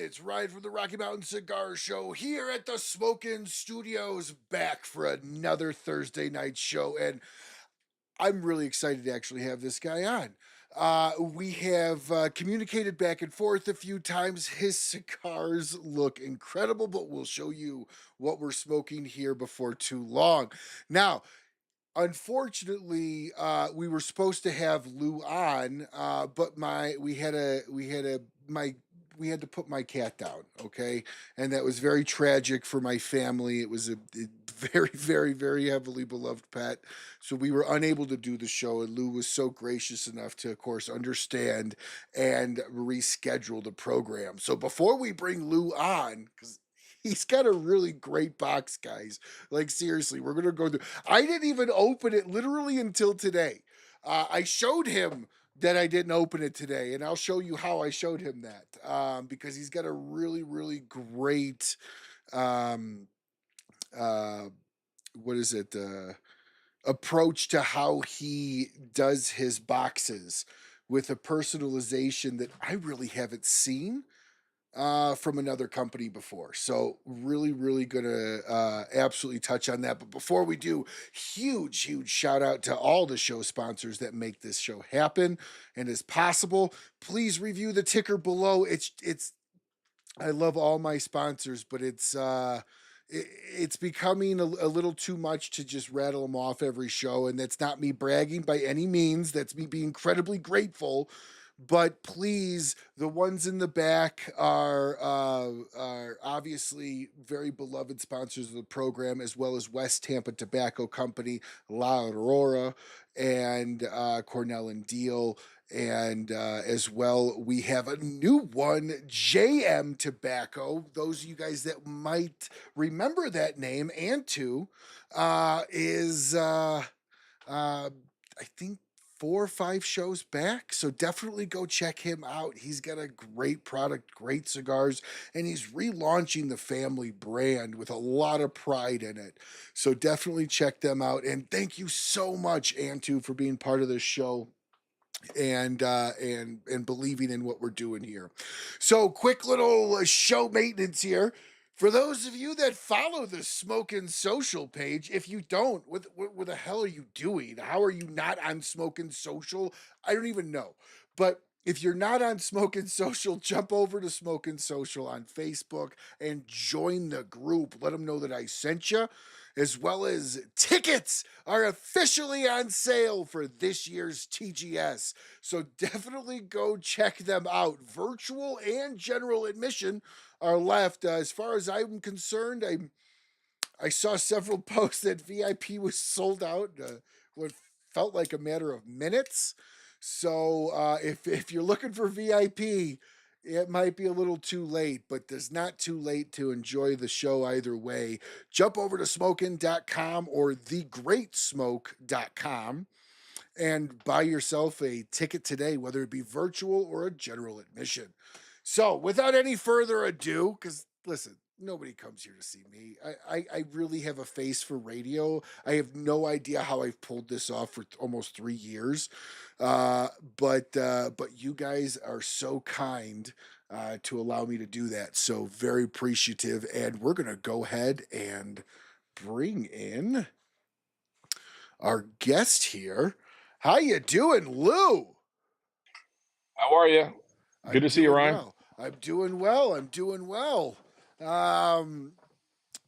It's Ryan from the Rocky Mountain Cigar Show here at the Smokin' Studios, back for another Thursday night show. And I'm really excited to actually have this guy on. We have communicated back and forth a few times. His cigars look incredible, but we'll show you what we're smoking here before too long. Now, unfortunately, we were supposed to have Lou on, but we had to put my cat down, okay? And that was very tragic for my family. It was a very, very, very heavily beloved pet. So we were unable to do the show, and Lou was so gracious enough to, of course, understand and reschedule the program. So before we bring Lou on, because he's got a really great box, guys. Like, seriously, we're gonna go through. I didn't even open it literally until today. I showed him that I didn't open it today, and I'll show you how I showed him that, because he's got a really, really great, um, uh, what is it, approach to how he does his boxes with a personalization that I really haven't seen from another company before. So really, really gonna absolutely touch on that. But before we do, huge, huge shout out to all the show sponsors that make this show happen and is possible. Please review the ticker below. It's I love all my sponsors, but it's becoming a little too much to just rattle them off every show. And that's not me bragging by any means. That's me being incredibly grateful. But please, the ones in the back are obviously very beloved sponsors of the program, as well as West Tampa Tobacco Company, La Aurora, and Cornell and Diehl. And as well, we have a new one, JM Tobacco. Those of you guys that might remember that name, and I think 4 or 5 shows back. So definitely go check him out. He's got a great product, great cigars, and he's relaunching the family brand with a lot of pride in it. So definitely check them out. And thank you so much, Antu, for being part of this show and believing in what we're doing here. So quick little show maintenance here. For those of you that follow the Smokin' Social page, if you don't, what the hell are you doing? How are you not on Smokin' Social? I don't even know. But if you're not on Smokin' Social, jump over to Smokin' Social on Facebook and join the group. Let them know that I sent you, as well as tickets are officially on sale for this year's TGS. So definitely go check them out. Virtual and general admission are left. As far as I'm concerned, I saw several posts that VIP was sold out. What felt like a matter of minutes. So if you're looking for VIP, it might be a little too late, but there's not too late to enjoy the show either way. Jump over to smokin.com or thegreatsmoke.com and buy yourself a ticket today, whether it be virtual or a general admission. So, without any further ado, because listen, nobody comes here to see me. I really have a face for radio. I have no idea how I've pulled this off for almost 3 years, but you guys are so kind to allow me to do that. So very appreciative, and we're gonna go ahead and bring in our guest here. How you doing, Lou? How are you? Good I'm to see you, doing Ryan. well. I'm doing well. I'm doing well. Um,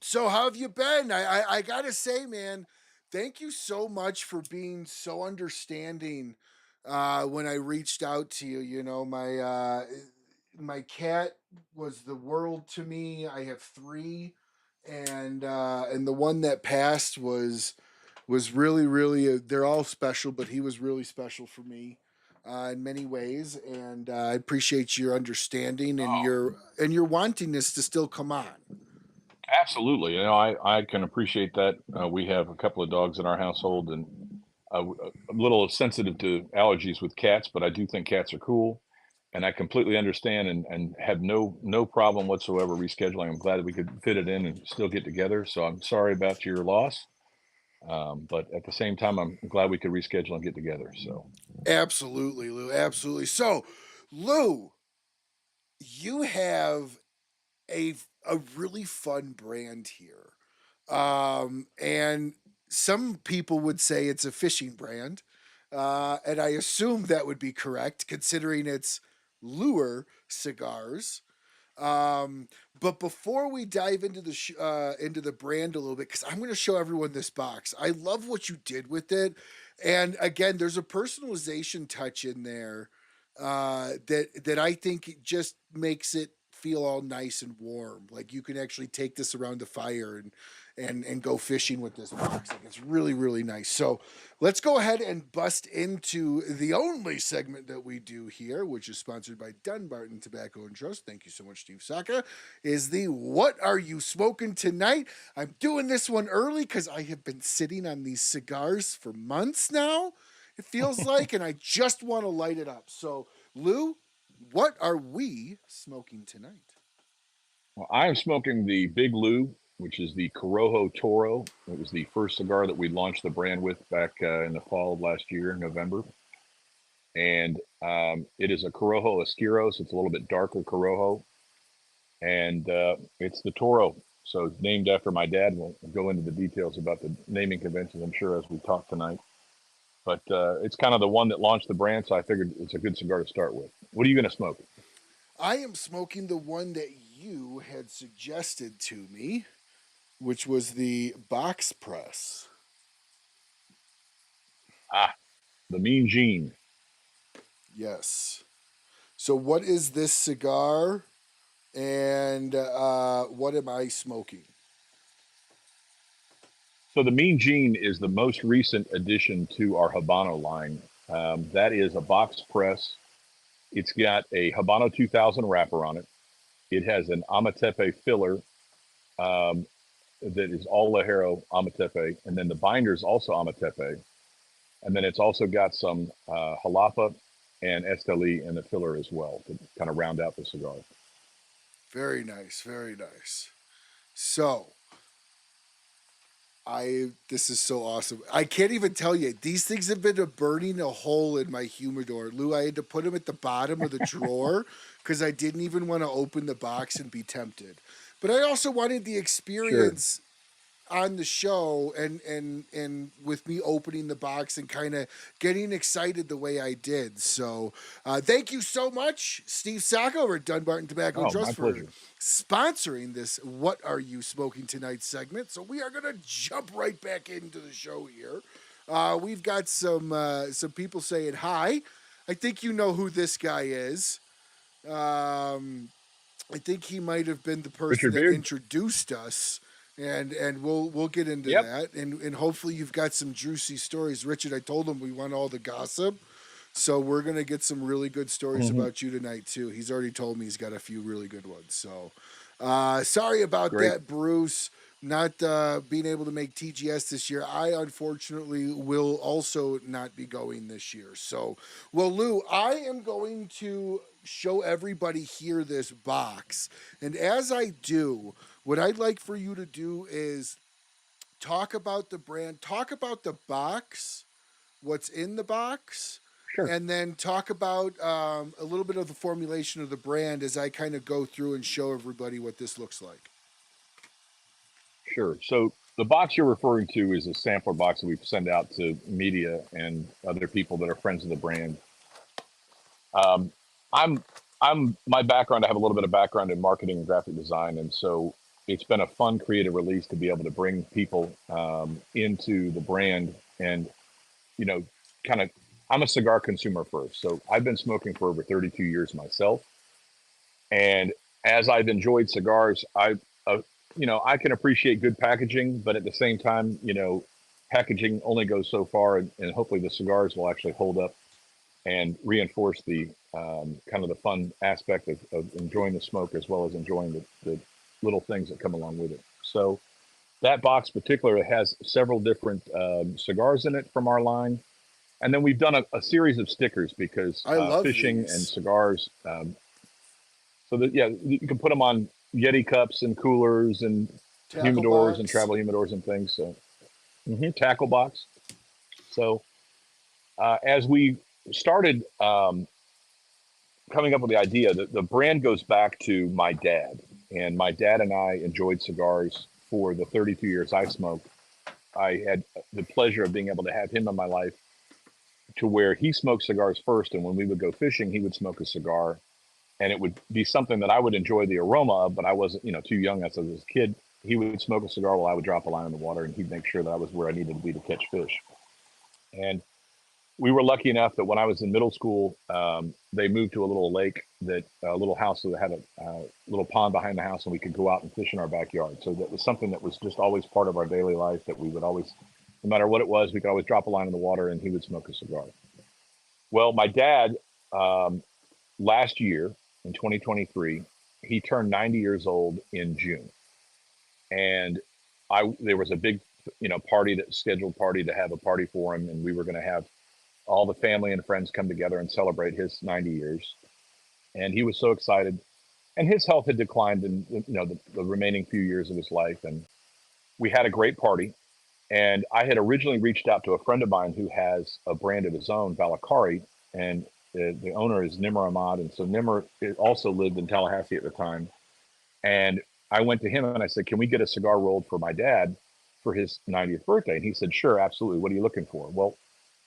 so how have you been? I gotta say, man, thank you so much for being so understanding when I reached out to you. You know, my cat was the world to me. I have three, and the one that passed was really, really, they're all special, but he was really special for me in many ways. And I appreciate your understanding and Oh, your wantingness to still come on. absolutely. I can appreciate that. We have a couple of dogs in our household, and a little sensitive to allergies with cats, but I do think cats are cool, and I completely understand and have no problem whatsoever rescheduling. I'm glad that we could fit it in and still get together. So I'm sorry about your loss, but at the same time, I'm glad we could reschedule and get together. So Absolutely, Lou. Absolutely. So, Lou, you have a really fun brand here. And some people would say it's a fishing brand. And I assume that would be correct considering it's lure cigars. Um, but before we dive into the brand a little bit, because I'm going to show everyone this box. I love what you did with it, and again, there's a personalization touch in there that I think just makes it feel all nice and warm. Like you can actually take this around the fire and go fishing with this box. Like it's really really nice. So let's go ahead and bust into the only segment that we do here, which is sponsored by Dunbarton Tobacco and Trust. Thank you so much, Steve Saka. Is the What Are You Smoking Tonight? I'm doing this one early because I have been sitting on these cigars for months now, it feels like, and I just want to light it up. So, Lou, what are we smoking tonight? Well, I am smoking the Big Lou, which is the Corojo Toro. It was the first cigar that we launched the brand with back in the fall of last year, November. And it is a Corojo Oscuros. It's a little bit darker Corojo. And it's the Toro. So it's named after my dad. We'll go into the details about the naming conventions, I'm sure, as we talk tonight. But it's kind of the one that launched the brand, so I figured it's a good cigar to start with. What are you going to smoke? I am smoking the one that you had suggested to me, which was the box press. Ah, the Mean Gene. Yes. So, what is this cigar, and what am I smoking? So the Mean Gene is the most recent addition to our Habano line. That is a box press. It's got a Habano 2000 wrapper on it. It has an Amatepe filler um, that is all Lajero Amatepe, and then the binder is also Amatepe. And then it's also got some Jalapa and Esteli in the filler as well to kind of round out the cigar. Very nice, very nice. So, this is so awesome. I can't even tell you. These things have been burning a hole in my humidor. Lou, I had to put them at the bottom of the drawer because I didn't even want to open the box and be tempted. But I also wanted the Sure. experience on the show and with me opening the box and kind of getting excited the way I did. So thank you so much, Steve Sacco over at Dunbarton Tobacco and Oh, my Trust for pleasure. sponsoring this What Are You Smoking Tonight segment. So we are going to jump right back into the show here. We've got some people saying hi. I think you know who this guy is. I think he might have been the person Richard that Beard? introduced us, and we'll get into Yep. that, and hopefully you've got some juicy stories, Richard. I told him we want all the gossip, so we're gonna get some really good stories Mm-hmm. about you tonight too. He's already told me he's got a few really good ones. So sorry about Great. that, Bruce. Not being able to make TGS this year. I unfortunately will also not be going this year. So, well, Lou, I am going to show everybody here this box. And as I do, what I'd like for you to do is talk about the brand, talk about the box, what's in the box, Sure. and then talk about a little bit of the formulation of the brand as I kind of go through and show everybody what this looks like. Sure. So the box you're referring to is a sampler box that we send out to media and other people that are friends of the brand. Um, I'm my background. I have a little bit of background in marketing and graphic design, and so it's been a fun creative release to be able to bring people into the brand and you know kind of. I'm a cigar consumer first, so I've been smoking for over 32 years myself, and as I've enjoyed cigars, I can appreciate good packaging, but at the same time, packaging only goes so far, and hopefully the cigars will actually hold up and reinforce the kind of the fun aspect of enjoying the smoke as well as enjoying the little things that come along with it. So that box particular has several different cigars in it from our line. And then we've done a series of stickers because I love fishing and these cigars. So that, yeah, you can put them on Yeti cups and coolers and tackle humidors and box. travel humidors and things. So tackle box. So as we started coming up with the idea, the brand goes back to my dad. And my dad and I enjoyed cigars for the 32 years I smoked. I had the pleasure of being able to have him in my life to where he smoked cigars first. And when we would go fishing, he would smoke a cigar, and it would be something that I would enjoy the aroma of, but I wasn't, too young as a kid. He would smoke a cigar while I would drop a line in the water, and he'd make sure that I was where I needed to be to catch fish. And we were lucky enough that when I was in middle school, they moved to a little lake, a little house that had a little pond behind the house, and we could go out and fish in our backyard. So that was something that was just always part of our daily life, that we would always, no matter what it was, we could always drop a line in the water and he would smoke a cigar. Well, my dad, last year in 2023, he turned 90 years old in June. And there was a big, scheduled party to have a party for him. And we were going to have all the family and friends come together and celebrate his 90 years. And he was so excited, and his health had declined in, the remaining few years of his life. And we had a great party. And I had originally reached out to a friend of mine who has a brand of his own, Valakari, and the owner is Nimr Ahmad. And so Nimr also lived in Tallahassee at the time. And I went to him and I said, can we get a cigar rolled for my dad for his 90th birthday? And he said, sure, absolutely. What are you looking for? Well,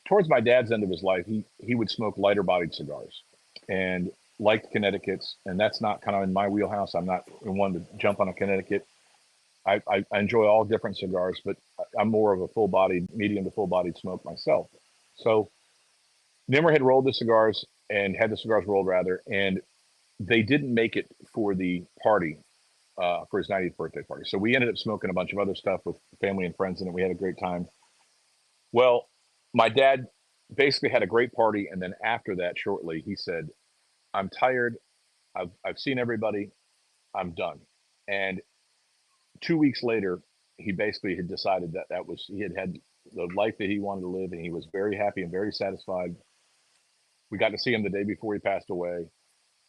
towards my dad's end of his life, he would smoke lighter bodied cigars and liked Connecticut's. And that's not kind of in my wheelhouse. I'm not one to jump on a Connecticut. I enjoy all different cigars, but I'm more of a full bodied, medium to full bodied smoke myself. So Nimr had rolled the cigars and had the cigars rolled rather, and they didn't make it for the party, for his 90th birthday party. So we ended up smoking a bunch of other stuff with family and friends, and we had a great time. Well, my dad basically had a great party, and then after that, shortly, he said, I'm tired. I've seen everybody. I'm done. And 2 weeks later, he basically had decided that he had the life that he wanted to live, and he was very happy and very satisfied. We got to see him the day before he passed away,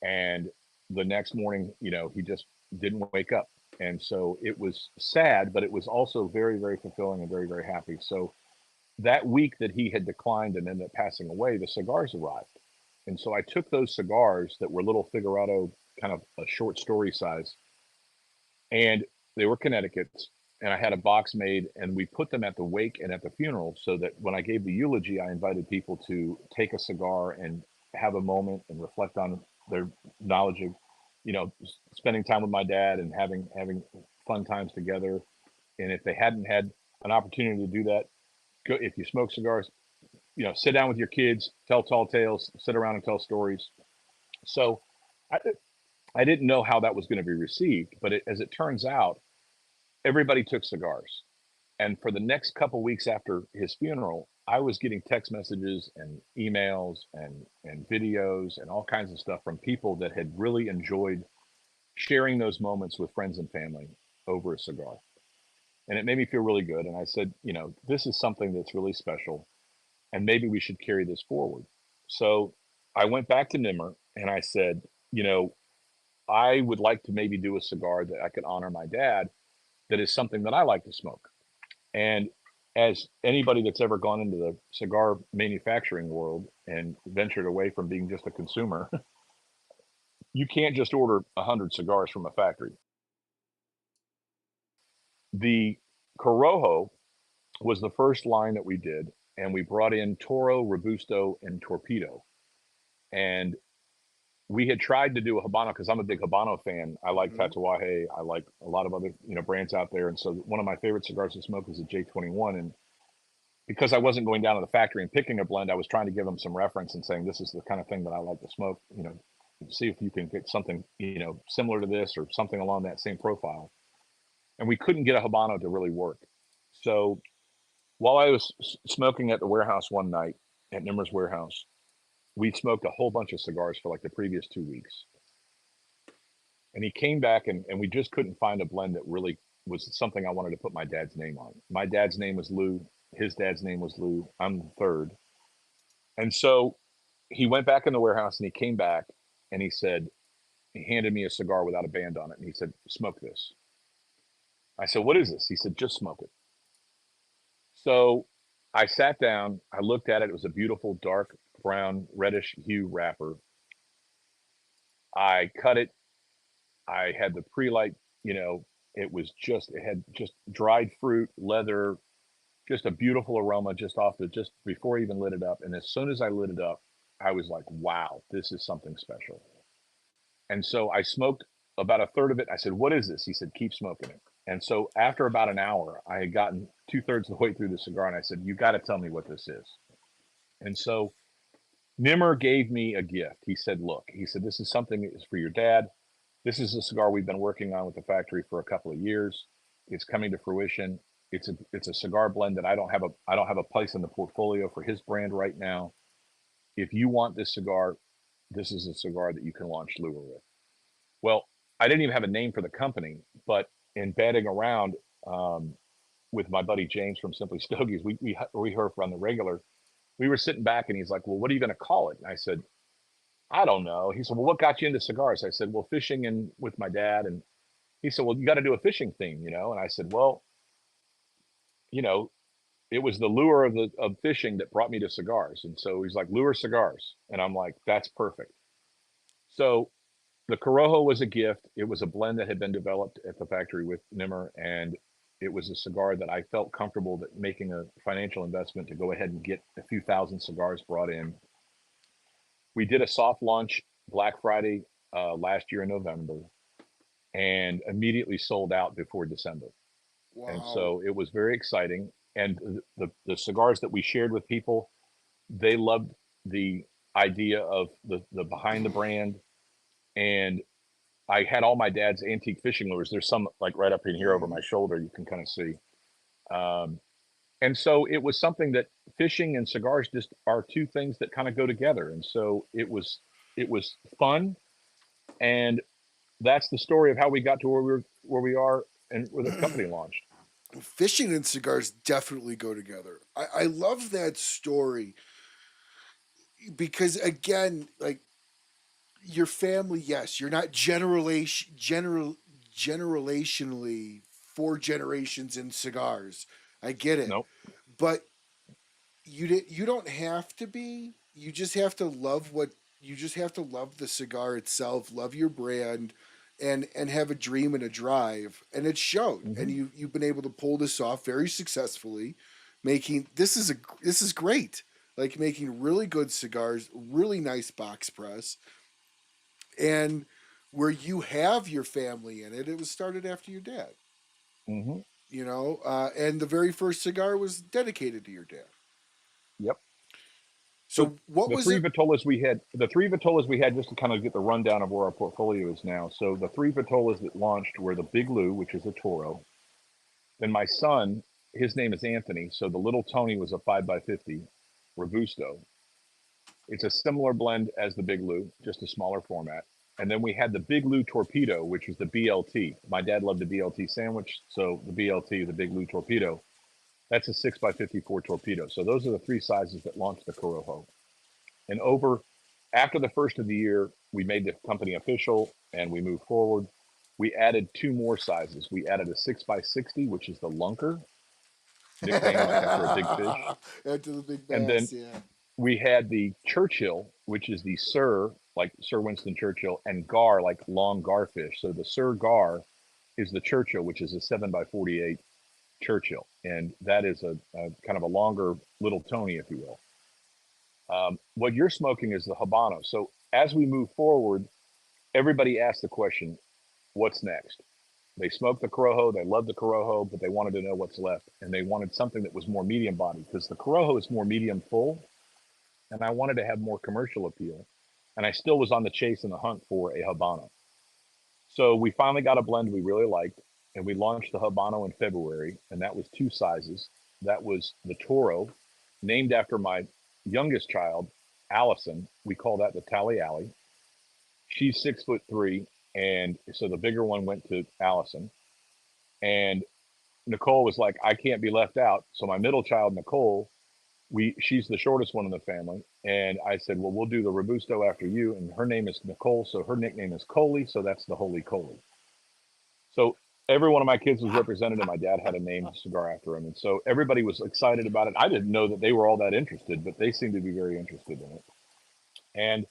and the next morning, he just didn't wake up. And so it was sad, but it was also very, very fulfilling and very, very happy. So that week that he had declined and ended up passing away, the cigars arrived. And so I took those cigars that were little Figurado, kind of a short story size, and they were Connecticut's, and I had a box made, and we put them at the wake and at the funeral, so that when I gave the eulogy, I invited people to take a cigar and have a moment and reflect on their knowledge of, spending time with my dad and having fun times together. And if they hadn't had an opportunity to do that, go, if you smoke cigars, sit down with your kids, tell tall tales, sit around and tell stories. So I didn't know how that was going to be received, but as it turns out, everybody took cigars. And for the next couple weeks after his funeral, I was getting text messages and emails and videos and all kinds of stuff from people that had really enjoyed sharing those moments with friends and family over a cigar. And it made me feel really good. And I said, this is something that's really special, and maybe we should carry this forward. So I went back to Nimr and I said, I would like to maybe do a cigar that I could honor my dad, that is something that I like to smoke. And as anybody that's ever gone into the cigar manufacturing world and ventured away from being just a consumer, you can't just order 100 cigars from a factory. The Corojo was the first line that we did, and we brought in Toro, Robusto, and Torpedo. And we had tried to do a Habano because I'm a big Habano fan. I like Tatuaje. I like a lot of other brands out there. And so one of my favorite cigars to smoke is a J21. And because I wasn't going down to the factory and picking a blend, I was trying to give them some reference and saying, this is the kind of thing that I like to smoke. See if you can get something similar to this or something along that same profile. And we couldn't get a Habano to really work. So while I was smoking at the warehouse one night, at Nimr's warehouse, we smoked a whole bunch of cigars for like the previous 2 weeks. And he came back and we just couldn't find a blend that really was something I wanted to put my dad's name on. My dad's name was Lou. His dad's name was Lou. I'm the third. And so he went back in the warehouse and he came back and he said, he handed me a cigar without a band on it. And he said, smoke this. I said, what is this? He said, just smoke it. So I sat down, I looked at it. It was a beautiful dark brown, reddish hue wrapper. I cut it, I had the pre-light, you know, it had just dried fruit, leather, just a beautiful aroma just before I even lit it up. And as soon as I lit it up, I was like, wow, this is something special. And so I smoked about a third of it. I said, what is this? He said, keep smoking it. And so after about an hour, I had gotten 2/3 of the way through the cigar, and I said, you got to tell me what this is. And so Nimmer gave me a gift. He said, look, he said, this is something that is for your dad. This is a cigar we've been working on with the factory for a couple of years. It's coming to fruition. It's a cigar blend that I don't have a place in the portfolio for his brand right now. If you want this cigar, this is a cigar that you can launch Lure with. Well, I didn't even have a name for the company, but in batting around with my buddy James from Simply Stogies, we heard from the regular. We were sitting back, and he's like, "Well, what are you going to call it?" And I said, "I don't know." He said, "Well, what got you into cigars?" I said, "Well, fishing and with my dad." And he said, "Well, you got to do a fishing theme, you know." And I said, "Well, you know, it was the lure of fishing that brought me to cigars." And so he's like, "Lure Cigars," and I'm like, "That's perfect." So the Corojo was a gift. It was a blend that had been developed at the factory with Nimmer, and it was a cigar that I felt comfortable that making a financial investment to go ahead and get a few thousand cigars brought in. We did a soft launch Black Friday last year in November, and immediately sold out before December. And Wow. so it was very exciting. And the cigars that we shared with people, they loved the idea of the behind the brand. And I had all my dad's antique fishing lures. There's some like right up in here over my shoulder, you can kind of see. Um, and so it was something that fishing and cigars just are two things that kind of go together. And so it was fun. And that's the story of how we got to where we are and where the company launched. Fishing and cigars definitely go together. I love that story because again, like your family, yes, you're not generationally 4 generations in cigars. I get it, Nope. but you don't have to be. You just have to love what you just have to love the cigar itself, love your brand, and have a dream and a drive, and it showed. And Hmm. you've been able to pull this off very successfully, making this is great. Like making really good cigars, really nice box press, and where you have your family in it. It was started after your dad, Hmm. and the very first cigar was dedicated to your dad. Yep. So So what was it? the three Vitolas we had, just to kind of get the rundown of where our portfolio is now. So the three Vitolas that launched were the Big Lou, which is a Toro. Then my son, his name is Anthony. So the Little Tony was a 5x50 Robusto. It's a similar blend as the Big Lou, just a smaller format. And then we had the Big Lou Torpedo, which was the BLT. My dad loved the BLT sandwich, so the BLT, the Big Lou Torpedo, that's a 6x54 torpedo. So those are the three sizes that launched the Corojo. And after the first of the year, we made the company official and we moved forward. We added two more sizes. We added a 6x60, which is the Lunker, nicknamed like after a big fish. After the big And then bass, yeah. we had the Churchill, which is the Sir, like Sir Winston Churchill, and Gar, like long garfish. So the Sir Gar is the Churchill, which is a 7x48 Churchill. And that is a kind of a longer little Tony, if you will. What you're smoking is the Habano. So as we move forward, everybody asks the question, what's next? They smoked the Corojo, they loved the Corojo, but they wanted to know what's left. And they wanted something that was more medium body because the Corojo is more medium full. And I wanted to have more commercial appeal. And I still was on the chase and the hunt for a Habano. So we finally got a blend we really liked, and we launched the Habano in February, and that was two sizes. That was the Toro, named after my youngest child, Allison. We call that the Tally Alley. She's 6'3", and so the bigger one went to Allison. And Nicole was like, I can't be left out. So my middle child, Nicole, she's the shortest one in the family, and I said, well, we'll do the Robusto after you, and her name is Nicole, so her nickname is Coley, so that's the Holy Coley. So every one of my kids was represented, and my dad had a named cigar after him, and so everybody was excited about it. I didn't know that they were all that interested, but they seemed to be very interested in it. And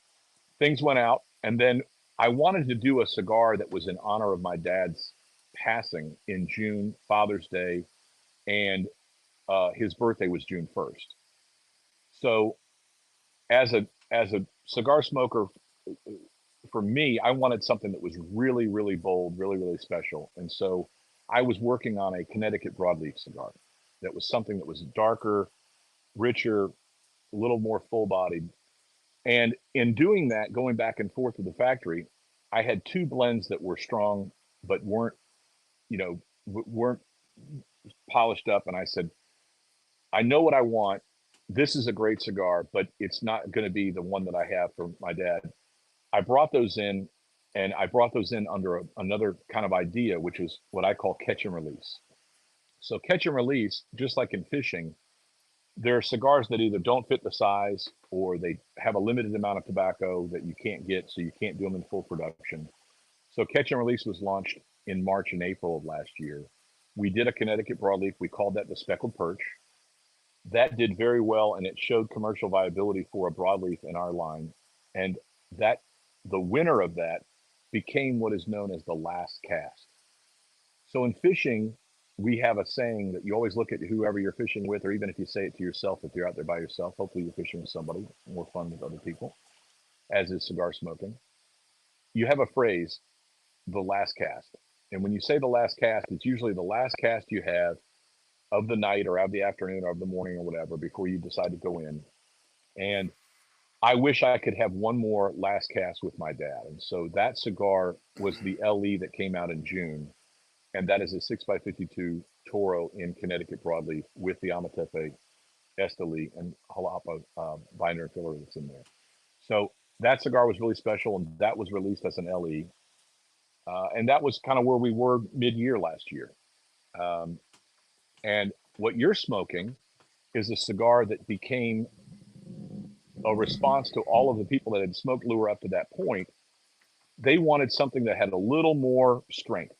things went out, and then I wanted to do a cigar that was in honor of my dad's passing in June, Father's Day, and his birthday was June 1st. So as a cigar smoker, for me, I wanted something that was really, really bold, really, really special. And so I was working on a Connecticut broadleaf cigar that was something that was darker, richer, a little more full bodied. And in doing that, going back and forth with the factory, I had two blends that were strong, but weren't, weren't polished up. And I said, I know what I want. This is a great cigar, but it's not going to be the one that I have for my dad. I brought those in, and I brought those in under another kind of idea, which is what I call catch and release. So catch and release, just like in fishing, there are cigars that either don't fit the size or they have a limited amount of tobacco that you can't get, so you can't do them in full production. So catch and release was launched in March and April of last year. We did a Connecticut broadleaf. We called that the speckled perch. That did very well, and it showed commercial viability for a broadleaf in our line. And that the winner of that became what is known as the last cast. So in fishing, we have a saying that you always look at whoever you're fishing with, or even if you say it to yourself, if you're out there by yourself, hopefully you're fishing with somebody, more fun with other people, as is cigar smoking. You have a phrase, the last cast. And when you say the last cast, it's usually the last cast you have of the night or of the afternoon or of the morning or whatever before you decide to go in. And I wish I could have one more last cast with my dad. And so that cigar was the LE that came out in June. And that is a 6x52 Toro in Connecticut broadleaf with the Amatefe, Esteli, and Jalapa binder and filler that's in there. So that cigar was really special, and that was released as an LE. And that was kind of where we were mid-year last year. And what you're smoking is a cigar that became a response to all of the people that had smoked Lure up to that point. They wanted something that had a little more strength.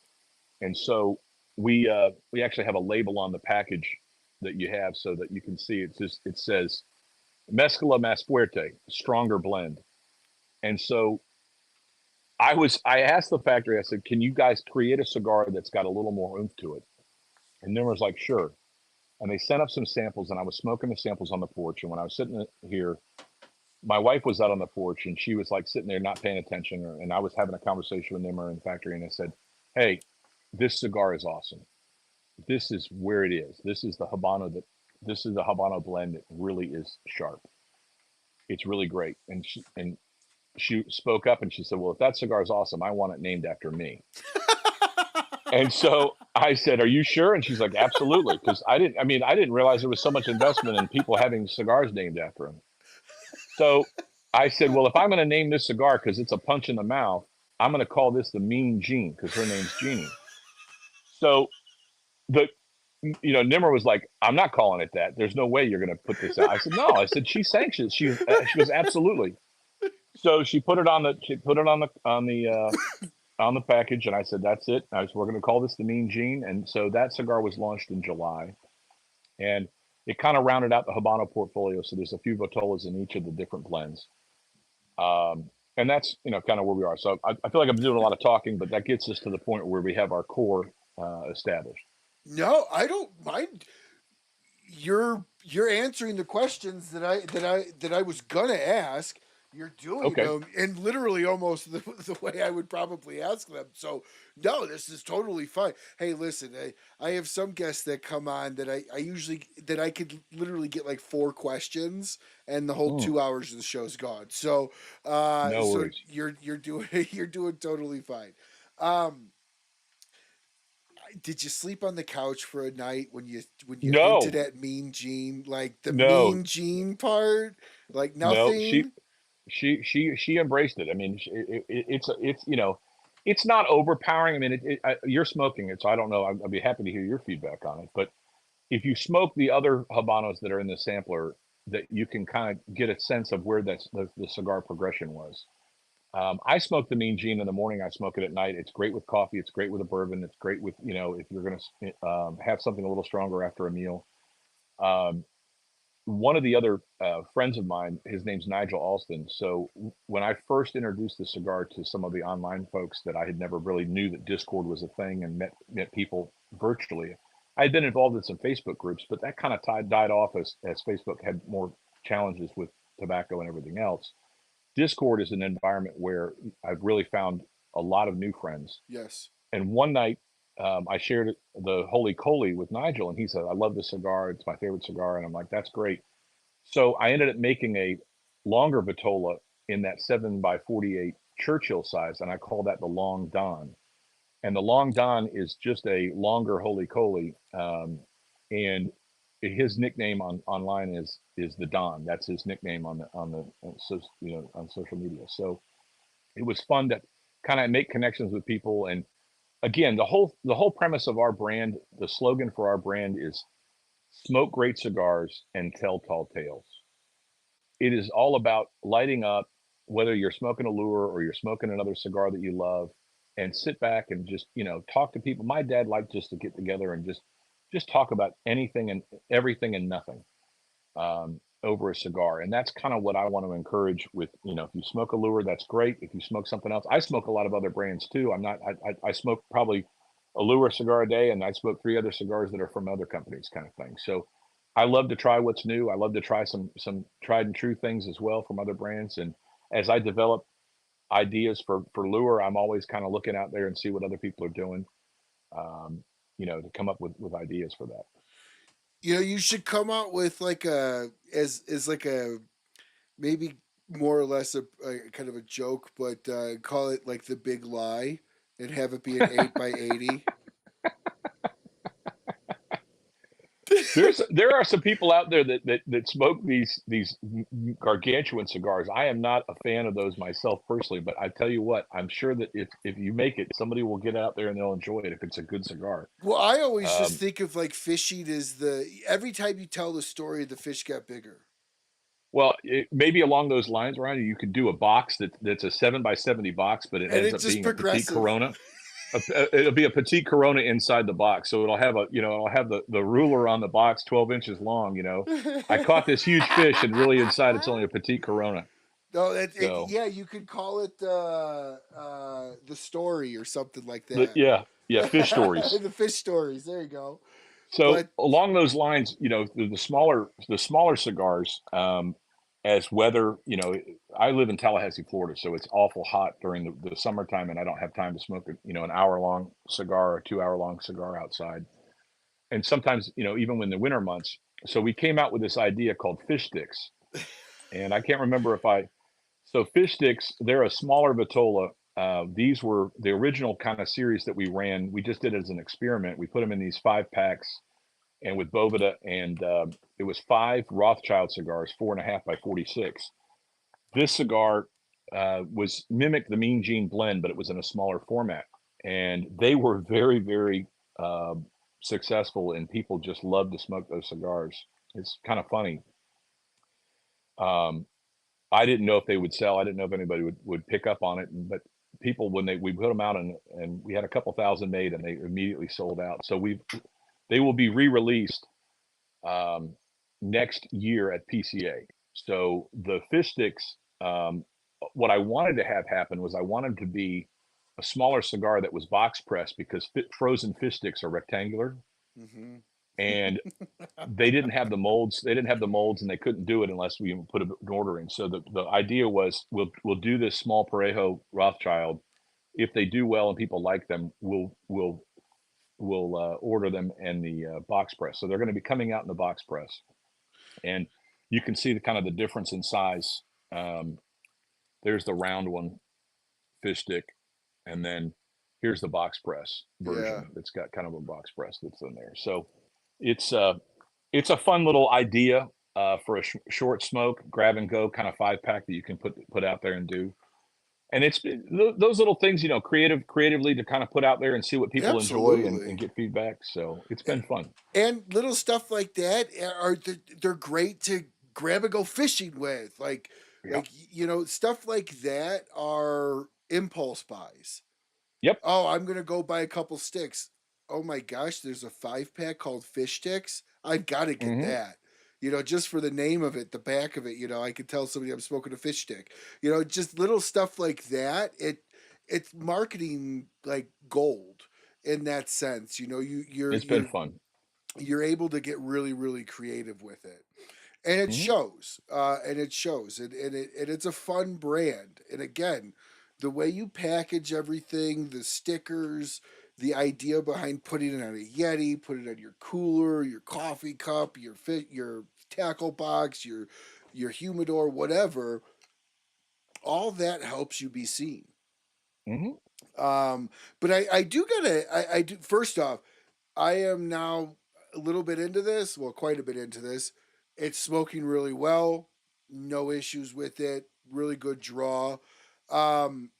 And so we actually have a label on the package that you have so that you can see it says Mezcla Más Fuerte, stronger blend. And so I asked the factory, I said, can you guys create a cigar that's got a little more oomph to it? And they was like, sure. And they sent up some samples, and I was smoking the samples on the porch. And when I was sitting here, my wife was out on the porch, and she was like sitting there not paying attention. And I was having a conversation with Nimmer in the factory, and I said, hey, this cigar is awesome. This is where it is. This is the Habano blend that really is sharp. It's really great. And she spoke up and she said, well, if that cigar is awesome, I want it named after me. And so I said, are you sure? And she's like, absolutely. Because I didn't realize there was so much investment in people having cigars named after them. So I said, well, if I'm going to name this cigar because it's a punch in the mouth, I'm going to call this the Mean Jean because her name's Jeannie. So Nimmer was like, I'm not calling it that. There's no way you're going to put this out. I said, no. I said, she's sanctioned. She was absolutely. So she put it on the package, and I said, that's it. I said, we're going to call this the Mean Jean. And so that cigar was launched in July, and it kind of rounded out the Habano portfolio. So there's a few Vitolas in each of the different blends. And that's, kind of where we are. So I feel like I'm doing a lot of talking, but that gets us to the point where we have our core established. No, I don't mind. You're answering the questions that I was gonna ask. You're doing Okay. them and literally almost the way I would probably ask them. So no, this is totally fine. Hey, listen, I have some guests that come on that I usually that I could literally get like 4 questions and the whole 2 hours of the show's gone. So No so worries. you're doing you're doing totally fine. Um, did you sleep on the couch for a night when you into No, that Mean Gene, like the no, Mean Gene part, like no. She nothing? she she embraced it. I mean, it's not overpowering. I mean, you're smoking it, so I don't know. I'd be happy to hear your feedback on it. But if you smoke the other habanos that are in the sampler, that you can kind of get a sense of where the cigar progression was. I smoke the Mean Gene in the morning. I smoke it at night. It's great with coffee. It's great with a bourbon. It's great with, if you're going to have something a little stronger after a meal. Um, one of the other friends of mine, his name's Nigel Alston. So when I first introduced the cigar to some of the online folks that I had never really knew that Discord was a thing and met people virtually, I had been involved in some Facebook groups, but that kind of died off as Facebook had more challenges with tobacco and everything else. Discord is an environment where I've really found a lot of new friends. Yes. And one night, I shared the Holy Coley with Nigel, and he said, "I love this cigar. It's my favorite cigar." And I'm like, "That's great." So I ended up making a longer Vitola in that 7x48 Churchill size, and I call that the Long Don. And the Long Don is just a longer Holy Coley, and his nickname online is the Don. That's his nickname on social media. So it was fun to kind of make connections with people. And again, the whole premise of our brand, the slogan for our brand is smoke great cigars and tell tall tales. It is all about lighting up, whether you're smoking a lure or you're smoking another cigar that you love, and sit back and just talk to people. My dad liked just to get together and just talk about anything and everything and nothing over a cigar. And that's kind of what I want to encourage with, if you smoke a lure, that's great. If you smoke something else, I smoke a lot of other brands too. I smoke probably a lure cigar a day, and I smoke 3 other cigars that are from other companies, kind of thing. So I love to try what's new. I love to try some tried and true things as well from other brands. And as I develop ideas for lure, I'm always kind of looking out there and see what other people are doing, to come up with ideas for that. You should come out with like as like a maybe more or less a kind of a joke, but call it like the big lie and have it be an 8x80. There are some people out there that smoke these gargantuan cigars. I am not a fan of those myself personally, but I tell you what, I'm sure that if you make it, somebody will get out there and they'll enjoy it if it's a good cigar. Well, I always just Um, think of like fishing as every time you tell the story, the fish got bigger. well, maybe along those lines, Ryan, you could do a box that's a 7x70 box, but it And ends it's up just being a petite progressive. Corona. It'll be a petite Corona inside the box, so it'll have the ruler on the box 12 inches long. I caught this huge fish, and really inside it's only a petite Corona. No, So yeah, you could call it the story or something like the that. yeah yeah fish stories. The fish stories. There you go. So But along those lines, the smaller cigars, as weather, I live in Tallahassee, Florida, so it's awful hot during the summertime, and I don't have time to smoke an hour long cigar or 2 hour long cigar outside. And sometimes, even when the winter months. So we came out with this idea called fish sticks, and I can't remember if I. So fish sticks, they're a smaller vitola. These were the original kind of series that we ran. We just did it as an experiment. We put them in these 5 packs, and with Boveda, and it was 5 Rothschild cigars, 4.5 by 46. This cigar was mimicked the Mean Gene blend, but it was in a smaller format, and they were very, very successful, and people just loved to smoke those cigars. It's kind of funny. Um, I didn't know if they would sell. I didn't know if anybody would pick up on it, but people when we put them out and we had a couple thousand made, and they immediately sold out. So they will be re-released um, next year at PCA. So the fish sticks, what I wanted to have happen was I wanted to be a smaller cigar that was box pressed, because frozen fish sticks are rectangular, mhm. and they didn't have the molds. They didn't have the molds, and they couldn't do it unless we put an order in. So the idea was we'll do this small Parejo Rothschild. If they do well and people like them, we'll order them in the box press. So they're going to be coming out in the box press, and you can see the kind of the difference in size. Um, there's the round one fish stick, and then here's the box press Yeah. version that's got kind of a box press that's in there. So it's it's a fun little idea for a short smoke, grab and go kind of 5 pack that you can put out there and do. And it's those little things, creatively to kind of put out there and see what people enjoy and Absolutely. get feedback. So it's been fun. And little stuff like that they're great to grab and go fishing with. Yeah. Stuff like that are impulse buys. Yep. Oh, I'm gonna go buy a couple sticks. Oh my gosh, there's a 5 pack called fish sticks. I've got to get Hmm. that. just for the name of it, the back of it, I could tell somebody I'm smoking a fish stick. Just little stuff like that. It's marketing like gold in that sense. It's been fun. You're able to get really, really creative with it. And it Hmm. shows, and it's a fun brand. And again, the way you package everything, the stickers, the idea behind putting it on a Yeti, put it on your cooler, your coffee cup, your tackle box, your humidor, whatever, all that helps you be seen. Hmm. But I do gotta, I do, first off, I am now a little bit into this, well, quite a bit into this. It's smoking really well, no issues with it, really good draw. Um,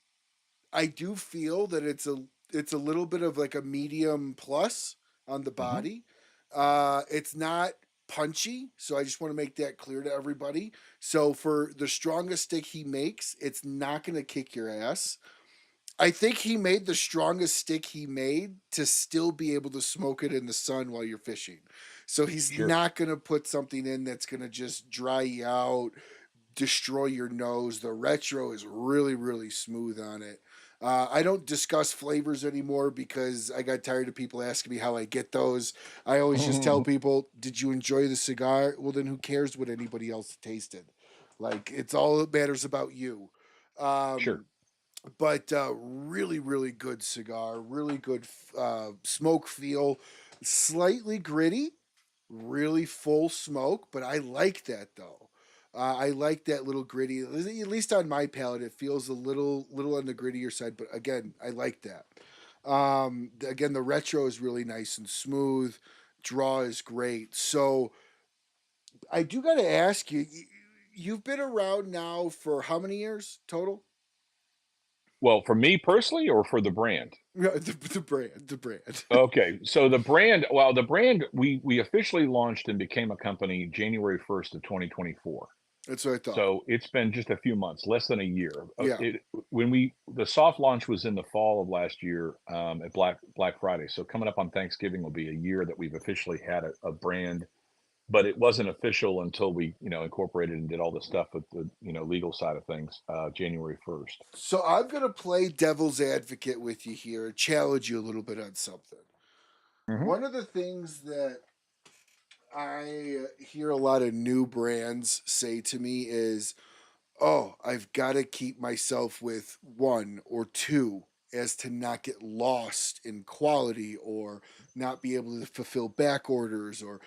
I do feel that it's a little bit of like a medium plus on the Hmm. body. It's not punchy, so I just want to make that clear to everybody. So for the strongest stick he makes, it's not going to kick your ass. I think he made the strongest stick he made to still be able to smoke it in the sun while you're fishing. So he's Sure. not going to put something in that's going to just dry you out, destroy your nose. The retro is really, really smooth on it. I don't discuss flavors anymore because I got tired of people asking me how I get those. I always just tell people, "Did you enjoy the cigar?" Well, then who cares what anybody else tasted? Like it's all that matters about you. Sure. Um, but really, really good cigar. Really good smoke feel. Slightly gritty, really full smoke, but I like that though. I like that little gritty. At least on my palate, it feels a little on the grittier side. But again, I like that. Again, the retro is really nice and smooth. Draw is great. So I do got to ask you. You've been around now for how many years total? Well, for me personally or for the brand? No, the brand. Okay, so the brand we officially launched and became a company January 1st of 2024. That's what I thought. So it's been just a few months, less than a year. Yeah. The soft launch was in the fall of last year, at Black Friday. So coming up on Thanksgiving will be a year that we've officially had a brand, but it wasn't official until we, incorporated and did all the stuff with the, legal side of things, January 1st. So I'm gonna play devil's advocate with you here and challenge you a little bit on something. Hmm. One of the things that I hear a lot of new brands say to me is, "Oh, I've got to keep myself with one or two as to not get lost in quality or not be able to fulfill back orders or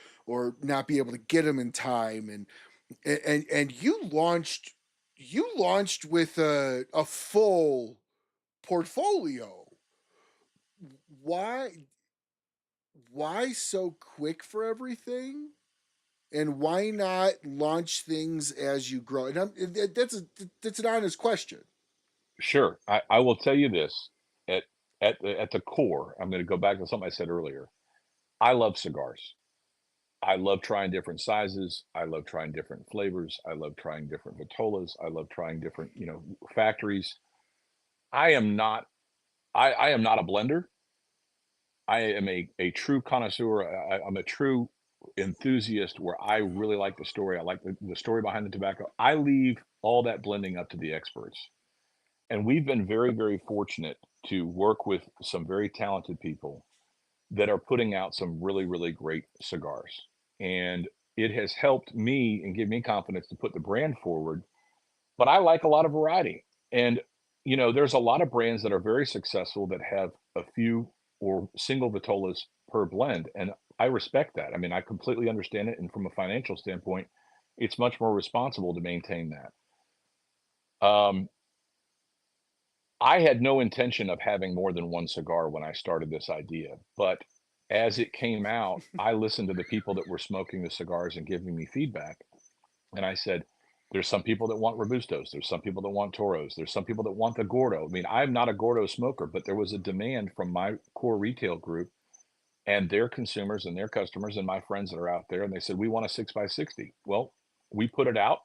not be able to get them in time." And you launched with a full portfolio. Why so quick for everything? And why not launch things as you grow? That's an honest question. Sure. I will tell you this, at at the core, I'm going to go back to something I said earlier. I love cigars. I love trying different sizes. I love trying different flavors. I love trying different vitolas. I love trying different, factories. I am not I am not a blender. I am a true connoisseur. I'm a true enthusiast where I really like the story. I like the story behind the tobacco. I leave all that blending up to the experts. And we've been very, very fortunate to work with some very talented people that are putting out some really, really great cigars. And it has helped me and give me confidence to put the brand forward. But I like a lot of variety. And, there's a lot of brands that are very successful that have a few or single vitolas per blend. And I respect that. I mean, I completely understand it. And from a financial standpoint, it's much more responsible to maintain that. I had no intention of having more than one cigar when I started this idea, but as it came out, I listened to the people that were smoking the cigars and giving me feedback, and I said, "There's some people that want Robustos, there's some people that want Toros, there's some people that want the Gordo." I mean, I'm not a Gordo smoker, but there was a demand from my core retail group and their consumers and their customers and my friends that are out there, and they said, "We want a 6 by 60." Well, we put it out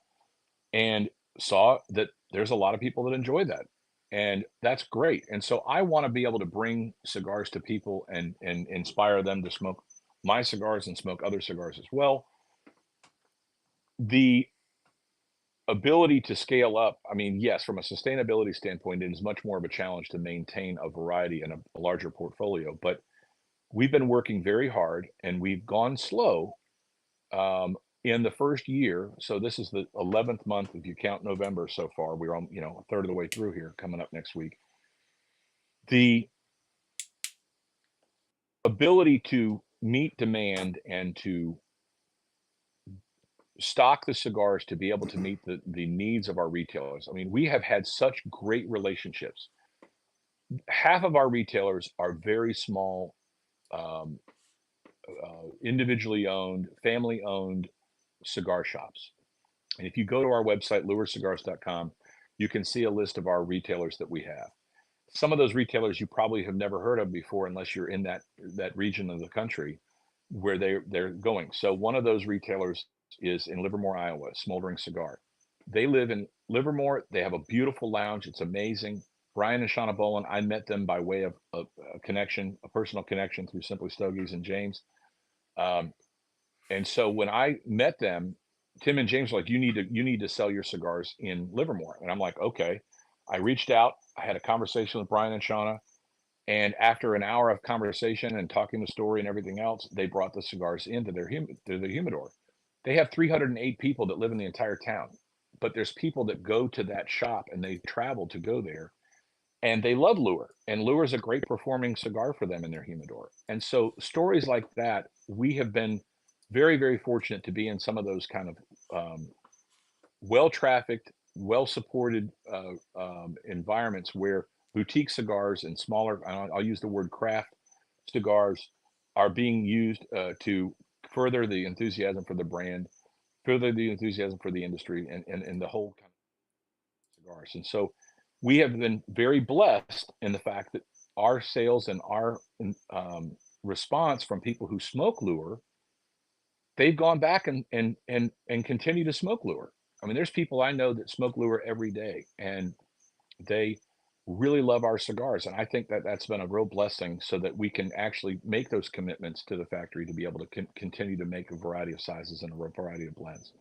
and saw that there's a lot of people that enjoy that. And that's great. And so I want to be able to bring cigars to people and inspire them to smoke my cigars and smoke other cigars as well. The ability to scale up, I mean, yes, from a sustainability standpoint, it is much more of a challenge to maintain a variety and a larger portfolio, but we've been working very hard and we've gone slow in the first year. So this is the 11th month if you count November so far. We're on, a third of the way through here coming up next week. The ability to meet demand and to stock the cigars to be able to meet the needs of our retailers. I mean, we have had such great relationships. Half of our retailers are very small, um, individually owned, family owned cigar shops. And if you go to our website, lurecigars.com, you can see a list of our retailers that we have. Some of those retailers you probably have never heard of before unless you're in that region of the country where they're going. So one of those retailers is in Livermore, Iowa, Smoldering Cigar. They live in Livermore. They have a beautiful lounge. It's amazing. Brian and Shauna Boland, I met them by way of a connection, a personal connection through Simply Stogies and James. Um, and so when I met them, Tim and James were like, you need to sell your cigars in Livermore. And I'm like, okay. I reached out. I had a conversation with Brian and Shauna. And after an hour of conversation and talking the story and everything else, they brought the cigars into their humidor. They have 308 people that live in the entire town, but there's people that go to that shop and they travel to go there, and they love Lure, and Lure is a great performing cigar for them in their humidor. And so stories like that, we have been very, very fortunate to be in some of those kind of well-trafficked, well-supported environments where boutique cigars and smaller, I'll use the word craft cigars, are being used to further the enthusiasm for the brand, further the enthusiasm for the industry, and the whole kind of cigars. And so we have been very blessed in the fact that our sales and our response from people who smoke Lure, they've gone back and continue to smoke Lure. I mean, there's people I know that smoke Lure every day, and they really love our cigars, and I think that that's been a real blessing so that we can actually make those commitments to the factory to be able to continue to make a variety of sizes and a variety of blends.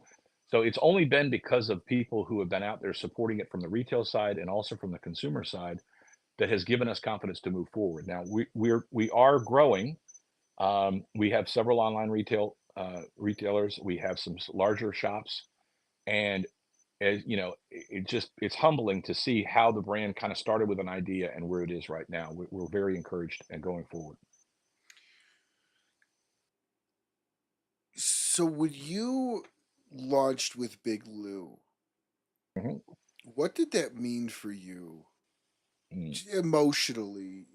So it's only been because of people who have been out there supporting it from the retail side and also from the consumer side that has given us confidence to move forward. Now we are growing. We have several online retailers. We have some larger shops, and as you know, it's humbling to see how the brand kind of started with an idea and where it is right now. We're very encouraged and going forward. So when you launched with Big Lou, Mhm. what did that mean for you Mm. emotionally?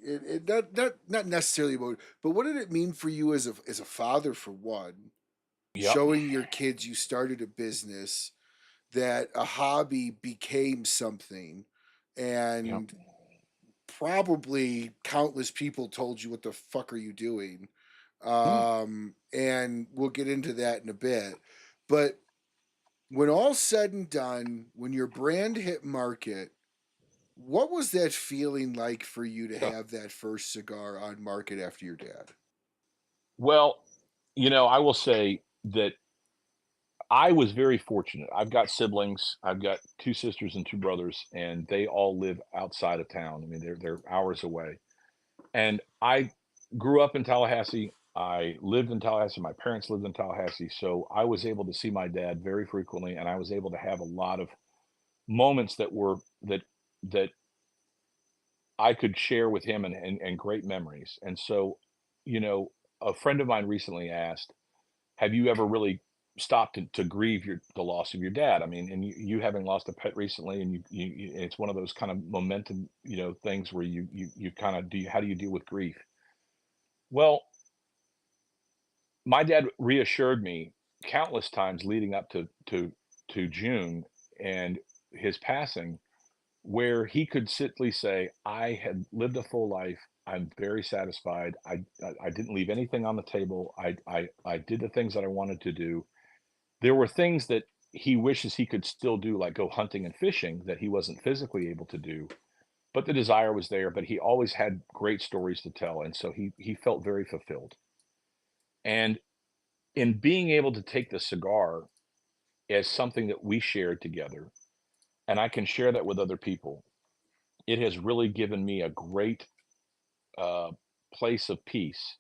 Not necessarily about, but what did it mean for you as a father, for one, Yep. showing your kids you started a business, that a hobby became something, Yep. and probably countless people told you, what the fuck are you doing? Mm. And we'll get into that in a bit. But when all's said and done, when your brand hit market, what was that feeling like for you to Yeah. have that first cigar on market after your dad? Well, I will say that I was very fortunate. I've got siblings. I've got two sisters and two brothers, and they all live outside of town. I mean, they're hours away. And I grew up in Tallahassee. I lived in Tallahassee. My parents lived in Tallahassee, so I was able to see my dad very frequently, and I was able to have a lot of moments that I could share with him, and great memories. And so, you know, a friend of mine recently asked, have you ever really stopped to grieve the loss of your dad? I mean, and you having lost a pet recently, and it's one of those kind of momentum, things where you kind of how do you deal with grief? Well, my dad reassured me countless times leading up to June and his passing, where he could simply say, "I had lived a full life. I'm very satisfied. I didn't leave anything on the table. I did the things that I wanted to do." There were things that he wishes he could still do, like go hunting and fishing, that he wasn't physically able to do, but the desire was there. But he always had great stories to tell, and so he felt very fulfilled. And in being able to take the cigar as something that we shared together, and I can share that with other people, it has really given me a great uh, place of peace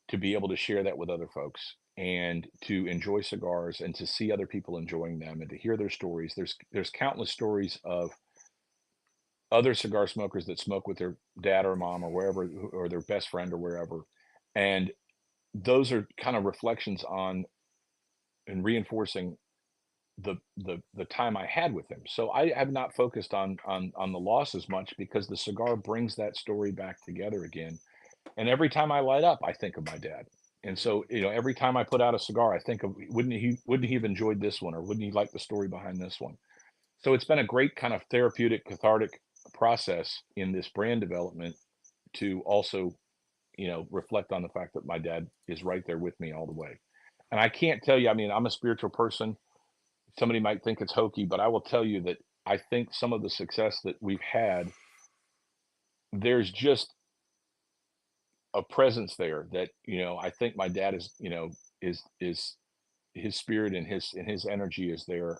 to be able to share that with other folks and to enjoy cigars and to see other people enjoying them and to hear their stories. There's countless stories of other cigar smokers that smoke with their dad or mom or wherever, or their best friend or wherever, and those are kind of reflections on and reinforcing the time I had with him. So I have not focused on the loss as much because the cigar brings that story back together again. And every time I light up, I think of my dad. And so, every time I put out a cigar, I think of wouldn't he have enjoyed this one, or wouldn't he like the story behind this one? So it's been a great kind of therapeutic, cathartic process in this brand development to also, reflect on the fact that my dad is right there with me all the way. And I can't tell you, I mean, I'm a spiritual person. Somebody might think it's hokey, but I will tell you that I think some of the success that we've had, there's just a presence there that, I think my dad is, is his spirit and his energy is there,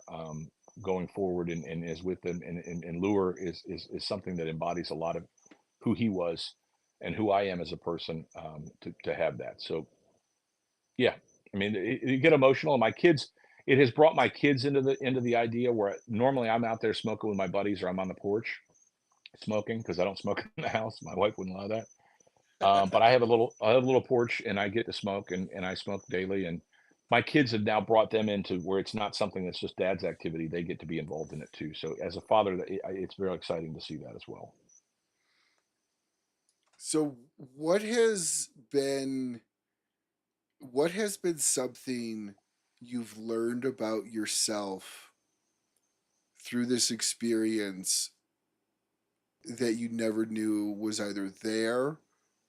going forward and is with them. And Lure is something that embodies a lot of who he was and who I am as a person, to have that. So yeah, I mean, you get emotional. And my kids, it has brought my kids into the idea where normally I'm out there smoking with my buddies or I'm on the porch smoking because I don't smoke in the house. My wife wouldn't allow that. But I have a little porch and I get to smoke and I smoke daily. And my kids have now brought them into where it's not something that's just dad's activity. They get to be involved in it too. So as a father, it's very exciting to see that as well. So what has been something you've learned about yourself through this experience that you never knew was either there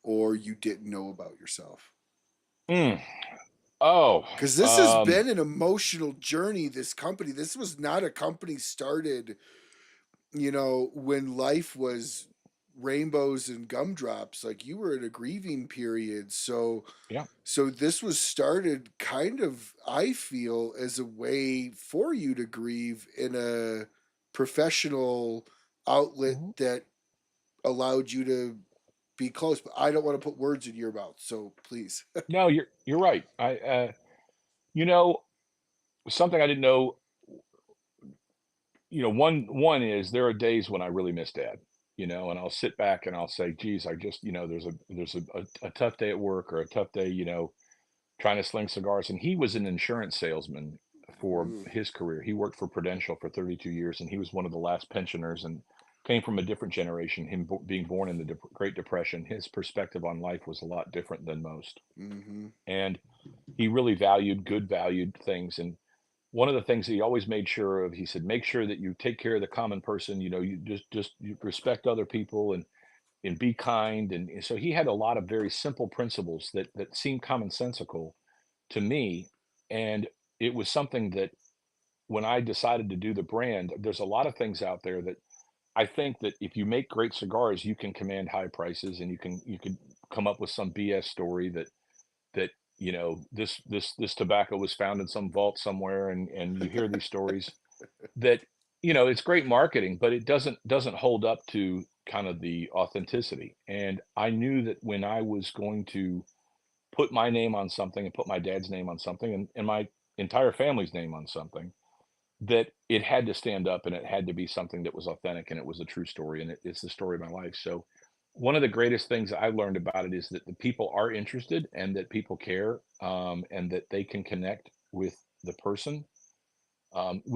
or you didn't know about yourself? Mm. Oh, Because this has been an emotional journey, this company. This was not a company started, when life was rainbows and gumdrops. Like, you were in a grieving period. So yeah. so this was started kind of, I feel, as a way for you to grieve in a professional outlet Mhm. that allowed you to be close. But I don't want to put words in your mouth, so please. No, you're right. You know, something I didn't know. One is there are days when I really miss dad. And I'll sit back and I'll say, "Geez, I just, there's a tough day at work or a tough day, trying to sling cigars." And he was an insurance salesman for Mm, his career. He worked for Prudential for 32 years, and he was one of the last pensioners and came from a different generation. Him being born in the Great Depression, his perspective on life was a lot different than most, mm-hmm. and he really valued things. And one of the things that he always made sure of, he said, make sure that you take care of the common person. You just you respect other people and be kind. And so he had a lot of very simple principles that seemed commonsensical to me. And it was something that when I decided to do the brand, there's a lot of things out there that I think that if you make great cigars, you can command high prices and you can come up with some BS story that this tobacco was found in some vault somewhere, and you hear these stories that it's great marketing, but it doesn't hold up to kind of the authenticity. And I knew that when I was going to put my name on something and put my dad's name on something and my entire family's name on something, that it had to stand up and it had to be something that was authentic and it was a true story and it's the story of my life. So one of the greatest things I learned about it is that the people are interested and that people care, and that they can connect with the person.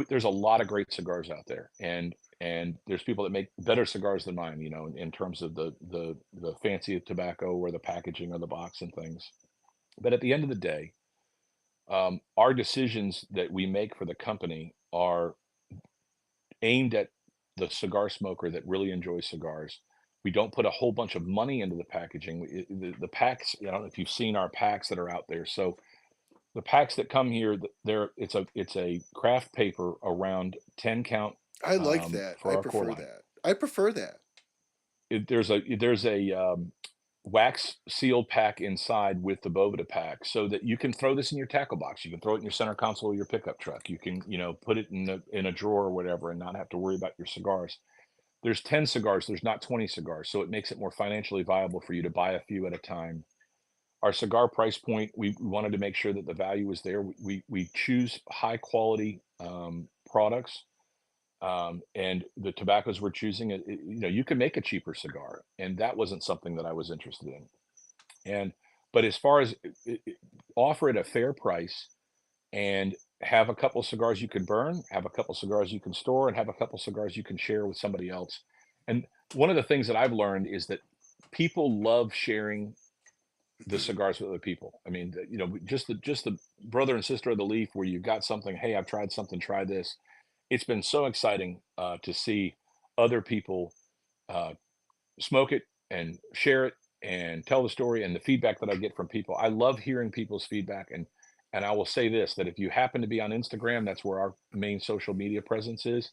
There's a lot of great cigars out there, and there's people that make better cigars than mine, in terms of the fancy tobacco or the packaging or the box and things. But at the end of the day, our decisions that we make for the company are aimed at the cigar smoker that really enjoys cigars. We don't put a whole bunch of money into the packaging. The packs, I don't know if you've seen our packs that are out there. So the packs that come here, it's a craft paper around 10 count, I like that. for I our core prefer line. that. I prefer that. There's a wax sealed pack inside with the Boveda pack so that you can throw this in your tackle box. You can throw it in your center console of your pickup truck. You can, put it in a drawer or whatever and not have to worry about your cigars. There's 10 cigars, there's not 20 cigars, so it makes it more financially viable for you to buy a few at a time. Our cigar price point, we wanted to make sure that the value was there. We choose high quality products, and the tobaccos we're choosing. You can make a cheaper cigar, and that wasn't something that I was interested in. And but as far as offer it a fair price and have a couple cigars you can burn, have a couple cigars you can store, and have a couple cigars you can share with somebody else. And one of the things that I've learned is that people love sharing the cigars with other people. I mean, just the brother and sister of the leaf where you got something, hey, I've tried something, try this. It's been so exciting to see other people uh, smoke it and share it and tell the story and the feedback that I get from people. I love hearing people's feedback, and I will say this, that if you happen to be on Instagram, that's where our main social media presence is.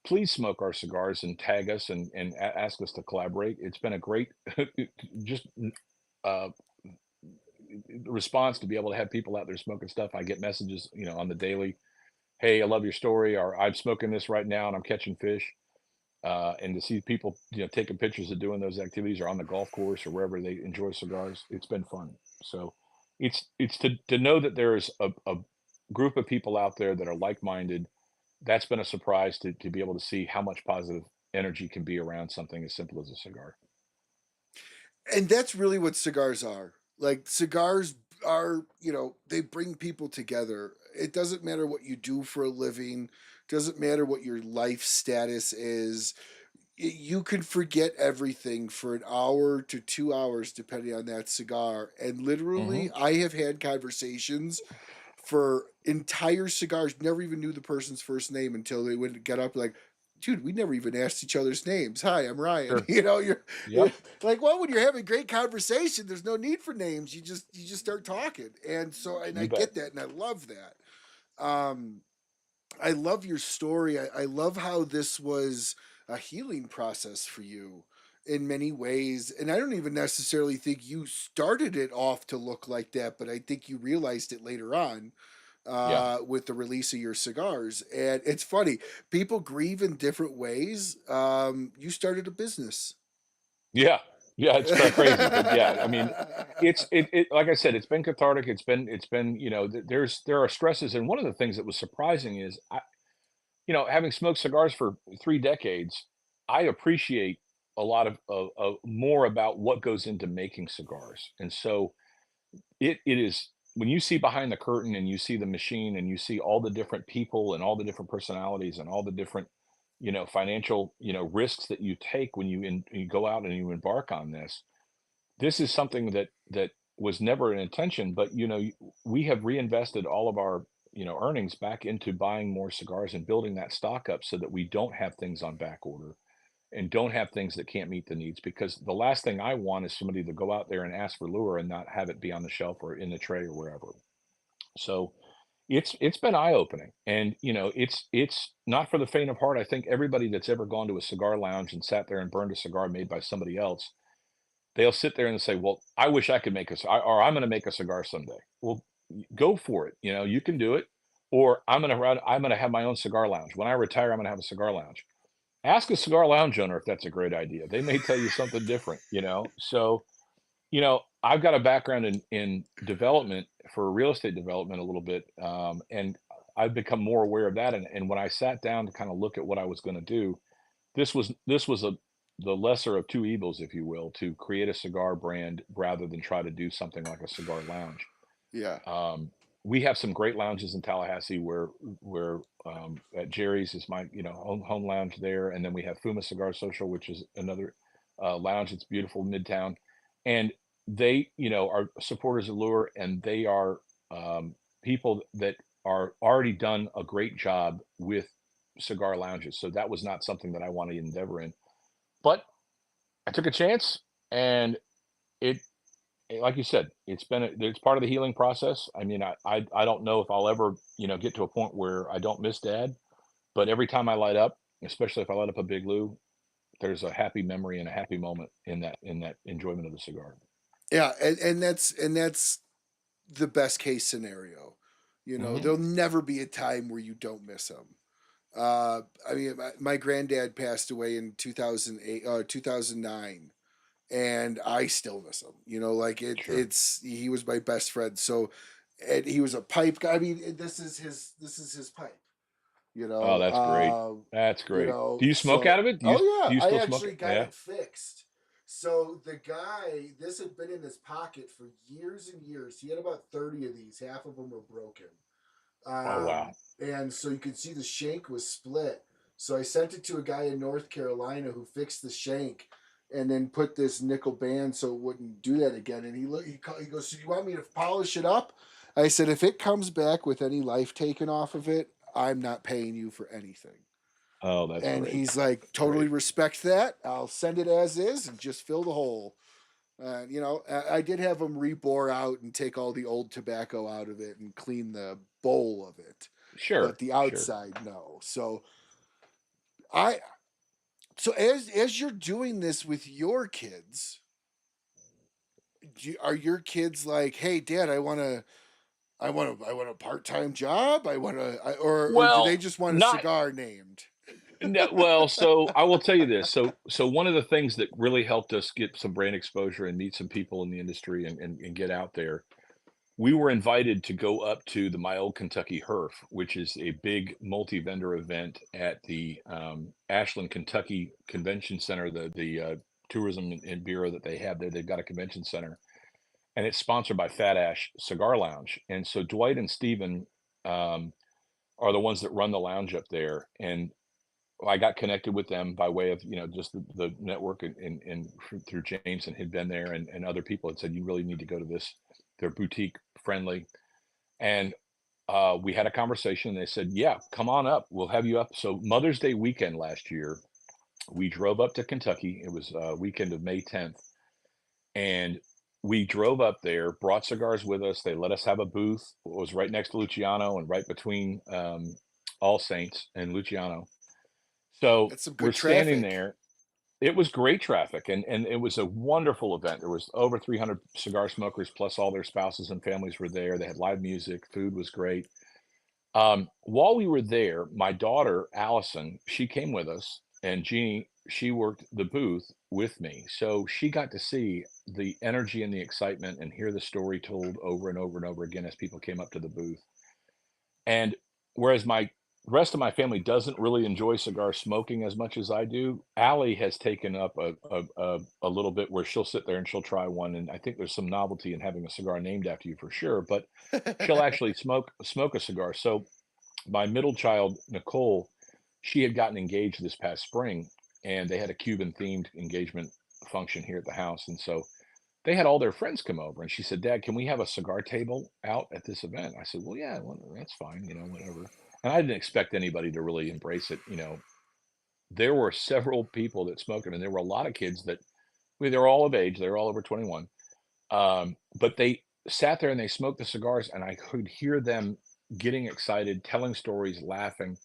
Please smoke our cigars and tag us and ask us to collaborate. It's been a great just uh, response to be able to have people out there smoking stuff. I get messages, on the daily. Hey, I love your story, or I'm smoking this right now and I'm catching fish. And to see people, taking pictures of doing those activities or on the golf course or wherever they enjoy cigars, it's been fun. So it's to know that there's a group of people out there that are like-minded. That's been a surprise to be able to see how much positive energy can be around something as simple as a cigar. And that's really what cigars are. Like cigars are, they bring people together. It doesn't matter what you do for a living, doesn't matter what your life status is. You can forget everything for an hour to 2 hours depending on that cigar. And literally, Hmm. I have had conversations for entire cigars, never even knew the person's first name until they would get up like, dude, we never even asked each other's names. Hi, I'm Ryan. Sure. You're Yep. like, well, when you're having great conversation, there's no need for names. You just start talking. And I You bet. get that and I love that. Um I love your story. I love how this was a healing process for you in many ways. And I don't even necessarily think you started it off to look like that, but I think you realized it later on Yeah. with the release of your cigars. And it's funny, people grieve in different ways. You started a business. Yeah. Yeah, it's kind of crazy, but yeah, I mean, it like I said, it's been cathartic. It's been, there are stresses, and one of the things that was surprising is having smoked cigars for 3 decades, I appreciate a lot of more about what goes into making cigars, and so it is when you see behind the curtain and you see the machine and you see all the different people and all the different personalities and all the different, financial, risks that you take when you go out and you embark on this. This is something that was never an intention, but, we have reinvested all of our, earnings back into buying more cigars and building that stock up so that we don't have things on back order and don't have things that can't meet the needs, because the last thing I want is somebody to go out there and ask for lure and not have it be on the shelf or in the tray or wherever. So it's been eye-opening, and it's not for the faint of heart. I think everybody that's ever gone to a cigar lounge and sat there and burned a cigar made by somebody else, they'll sit there and say, "Well, I wish I could make or I'm going to make a cigar someday." Well, go for it. You can do it. Or I'm going to have my own cigar lounge. When I retire, I'm going to have a cigar lounge. Ask a cigar lounge owner if that's a great idea. They may tell you something different. So, I've got a background in development for real estate development a little bit, and I've become more aware of that. And when I sat down to kind of look at what I was going to do, this was the lesser of two evils, if you will, to create a cigar brand rather than try to do something like a cigar lounge. Yeah. Um, we have some great lounges in Tallahassee where at Jerry's is my home lounge there, and then we have Fuma Cigar Social, which is another lounge. It's beautiful midtown, and they are supporters of Lure, and they are people that are already done a great job with cigar lounges. So that was not something that I wanted to endeavor in, but I took a chance, and it like you said, it's part of the healing process. I mean, I don't know if I'll ever, get to a point where I don't miss dad, but every time I light up, especially if I light up a Big Lou, there's a happy memory and a happy moment in that enjoyment of the cigar. Yeah, and that's the best case scenario. You know, Hmm. there'll never be a time where you don't miss them. I mean, my granddad passed away in 2008, 2009, and I still miss him. You know, like Sure. it's he was my best friend. So, and he was a pipe guy. I mean, this is his pipe. You Oh, know, that's great. That's you great. Do know. you smoke out So, of it? oh Do yeah, you I still smoke actually it? got Yeah. it fixed. So the guy, this had been in his pocket for years and years. He had about 30 of these. Half of them were broken. Oh, wow. And so you could see the shank was split. So I sent it to a guy in North Carolina who fixed the shank and then put this nickel band so it wouldn't do that again. And he goes, "So you want me to polish it up?" I said, "If it comes back with any life taken off of it, I'm not paying you for anything." Oh, that's And great. he's like, That's "Totally great. respect that. I'll send it as is and just fill the hole." You know, I did have them rebore out and take all the old tobacco out of it and clean the bowl of it, but Sure. the Sure. outside, no. I, so as you're doing this with your kids, are your kids like, "Hey, Dad, I want a part time job. I want to," or do they Well, just want a not cigar named? no, well, so I will tell you this. So one of the things that really helped us get some brand exposure and meet some people in the industry and get out there, we were invited to go up to the My Old Kentucky HERF, which is a big multi-vendor event at the Ashland, Kentucky Convention Center, the tourism and bureau that they have there. They've got a convention center, and it's sponsored by Fat Ash Cigar Lounge. And so Dwight and Steven um, are the ones that run the lounge up there, and I got connected with them by way of, just the network and through James, and had been there, and other people had said, you really need to go to this. They're boutique friendly. And we had a conversation. They said, yeah, come on up. We'll have you up. So Mother's Day weekend last year, we drove up to Kentucky. It was a weekend of May 10th. And we drove up there, brought cigars with us. They let us have a booth. It was right next to Luciano and right between All Saints and Luciano. So That's some we're good standing traffic. there. It was great traffic, and it was a wonderful event. There was over 300 cigar smokers plus all their spouses and families were there. They had live music, food was great. While we were there, my daughter, Allison, she came with us, and Jeannie, she worked the booth with me. So she got to see the energy and the excitement and hear the story told over and over and over again as people came up to the booth. And whereas my rest of my family doesn't really enjoy cigar smoking as much as I do, Allie has taken up a little bit where she'll sit there and she'll try one, and I think there's some novelty in having a cigar named after you for sure, but she'll actually smoke a cigar. So my middle child, Nicole, she had gotten engaged this past spring, and they had a Cuban themed engagement function here at the house. And so they had all their friends come over, and she said, Dad, can we have a cigar table out at this event? I said, well, yeah, well, that's fine, whatever. And I didn't expect anybody to really embrace it. There were several people that smoked it, and there were a lot of kids that, I mean, they were all of age, they were all over 21. But they sat there and they smoked the cigars, and I could hear them getting excited, telling stories, laughing.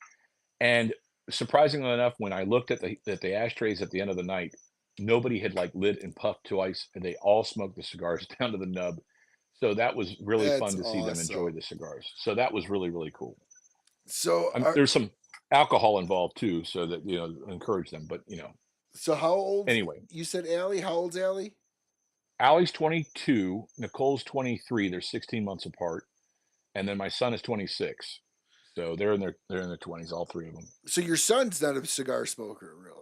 And surprisingly enough, when I looked at the ashtrays at the end of the night, nobody had like lit and puffed twice, and they all smoked the cigars down to the nub. So that was really That's fun to see them enjoy awesome. the cigars. So that was really, really cool. So, are, There's some alcohol involved too, so that encourage them. But so how old? anyway, You said Allie. How old's Allie? Allie's 22, Nicole's 23. They're 16 months apart, and then my son is 26. So they're in their 20s, all three of them. So your son's not a cigar smoker, really?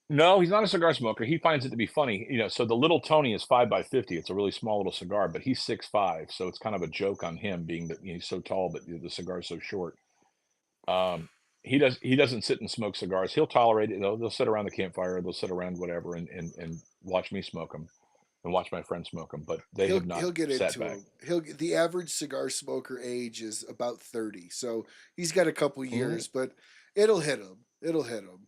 No, he's not a cigar smoker. He finds it to be funny, so the little Tony is 5 by 50. It's a really small little cigar, but he's 6'5", so it's kind of a joke on him being that he's so tall, but the cigar is so short. Um, he doesn't sit and smoke cigars. He'll tolerate it. They'll sit around the campfire, they'll sit around whatever and watch me smoke them and watch my friends smoke them, but they have not He'll get sat into back. them. The average cigar smoker age is about 30, so he's got a couple Mhm. years, but it'll hit him. It'll hit him.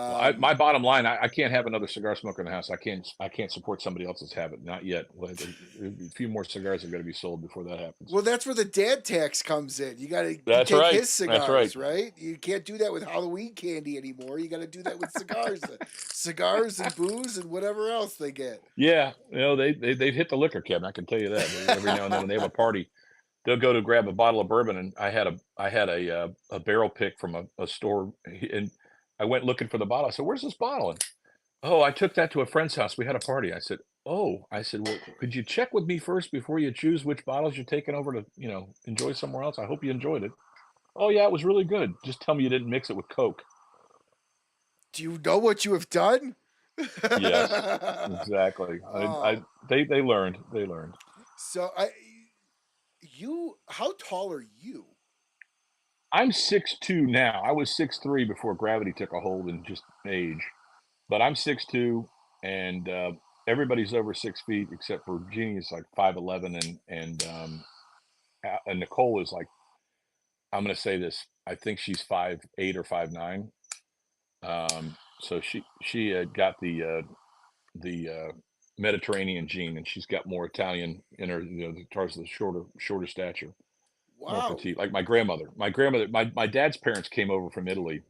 Well, Um, my bottom line, I can't have another cigar smoker in the house. I can't support somebody else's habit. Not yet. A few more cigars have got to be sold before that happens. well, that's where the dad tax comes in. You That's take right. his That's right. cigars, right? You can't do that with Halloween candy anymore. You got to do that with cigars, cigars and booze and whatever else they get. Yeah, they've hit the liquor cabinet. I can tell you that. Every now and then when they have a party, they'll go to grab a bottle of bourbon, and I had a barrel pick from a store, and I went looking for the bottle. I said, "Where's this bottle?" And, "Oh, I took that to a friend's house. We had a party." I said, "Oh," I said, "Well, could you check with me first before you choose which bottles you're taking over to, enjoy somewhere else? I hope you enjoyed it." "Oh yeah, it was really good. Just tell me you didn't mix it with Coke." Do you know what you have done? Yes, exactly. I Oh, they learned. They learned. so how tall are you? I'm 6'2" now. I was 6'3" before gravity took a hold and just age. But I'm 6'2", and everybody's over 6 feet except for Jeannie is like 5'11", and Nicole is like, I'm gonna say this, I think she's 5'8" or 5'9". So she got the Mediterranean gene, and she's got more Italian in her, in terms of the shorter stature, more Wow. petite. Like my grandmother. My dad's parents came over from Italy,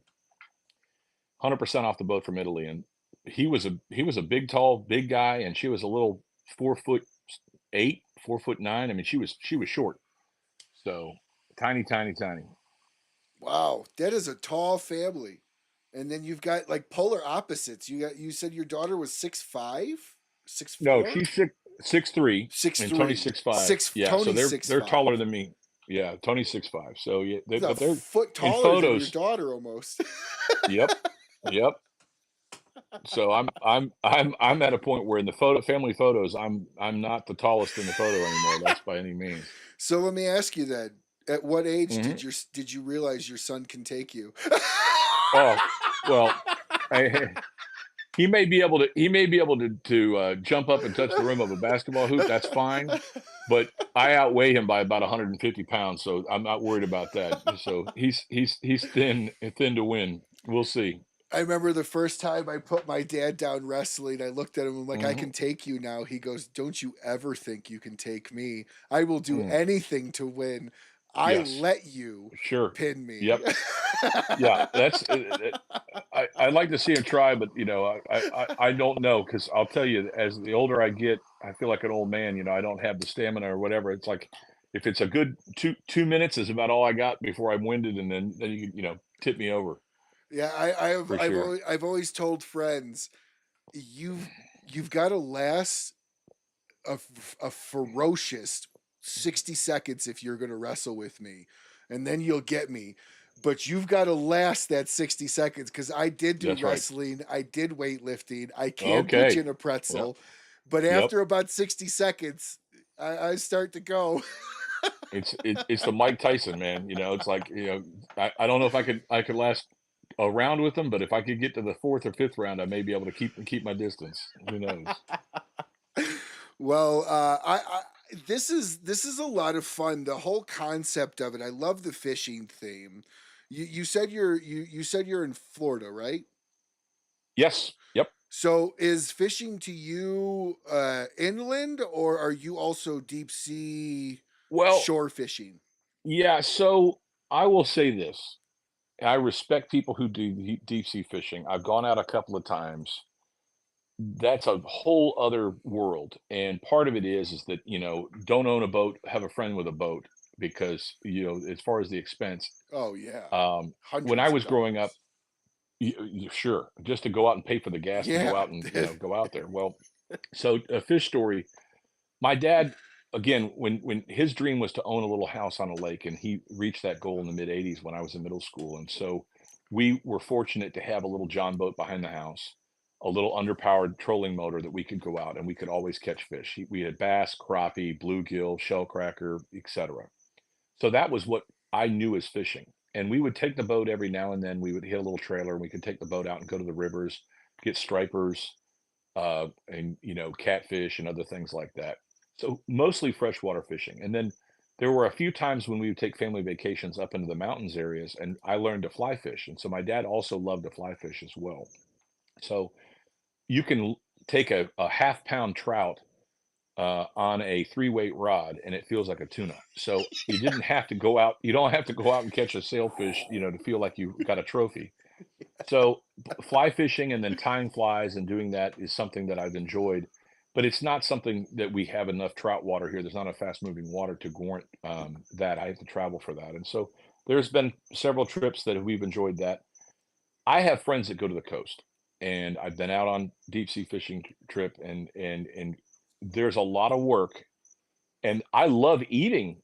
100% off the boat from Italy, and he was a big, tall, big guy, and she was a little 4'8", 4'9". I mean, she was short, so tiny, tiny, tiny. Wow, that is a tall family. And then you've got like polar opposites. You said your daughter was 6'5", six No, four, she's 6'3", six and Tony's three, 6'5". six. Yeah, so Tony's they're 6'5". taller than me. Yeah, Tony's 6'5". So yeah, He's a but they're foot in taller than your photos. daughter almost. Yep, yep. So I'm at a point where in the family photos, I'm not the tallest in the photo anymore. That's by any means. So let me ask you then: at what age Hmm. did you realize your son can take you? Oh, well, I, he may be able to jump up and touch the rim of a basketball hoop. That's fine, but I outweigh him by about 150 pounds, so I'm not worried about that. So he's thin to win. We'll see. I remember the first time I put my dad down wrestling, I looked at him and I'm like, I Hmm. can take you now. He goes, don't you ever think you can take me. I will do Mm. anything to win. I Yes, let you sure. pin me. Yep. Yeah. That's. I'd like to see him try, but I don't know, because I'll tell you, as the older I get, I feel like an old man. I don't have the stamina or whatever. It's like if it's a good 2 minutes is about all I got before I'm winded, and then you tip me over Yeah, for sure. I've always told friends, you've you've got to last a ferocious 60 seconds if you're going to wrestle with me, and then you'll get me. But you've got to last that 60 seconds, because I did do That's right. wrestling, I did weightlifting, I can put you Okay. in a Yep. pretzel. But Yep. after about 60 seconds, I start to go. It's the Mike Tyson, man. It's like, I don't know if I could last a round with him, but if I could get to the fourth or fifth round, I may be able to keep my distance. Who knows? Well, this is a lot of fun. The whole concept of it. I love the fishing theme. You said you're in Florida, right? Yes. Yep. So is fishing to you inland, or are you also deep sea Well, shore fishing? yeah. So I will say this: I respect people who do deep sea fishing. I've gone out a couple of times. That's a whole other world, and part of it is that don't own a boat, have a friend with a boat, because as far as the expense, Oh yeah, when I hundreds of was growing up, dollars. sure, just to go out and pay for the gas to go Yeah. out and go out there. Well, so a fish story. My dad, again, when his dream was to own a little house on a lake, and he reached that goal in the mid '80s when I was in middle school, and so we were fortunate to have a little John boat behind the house, a little underpowered trolling motor that we could go out and we could always catch fish. We had bass, crappie, bluegill, shellcracker, etc. So that was what I knew as fishing. And we would take the boat every now and then. We would hit a little trailer, and we could take the boat out and go to the rivers, get stripers, and catfish and other things like that. So mostly freshwater fishing. And then there were a few times when we would take family vacations up into the mountains areas, and I learned to fly fish, and so my dad also loved to fly fish as well. So you can take a half-pound trout on a 3-weight rod, and it feels like a tuna. So you didn't have to go out. You don't have to go out and catch a sailfish, to feel like you got a trophy. So fly fishing and then tying flies and doing that is something that I've enjoyed, but it's not something that we have enough trout water here. There's not a fast moving water to warrant that. I have to travel for that. And so there's been several trips that we've enjoyed that. I have friends that go to the coast, and I've been out on deep sea fishing trip, and there's a lot of work, and I love eating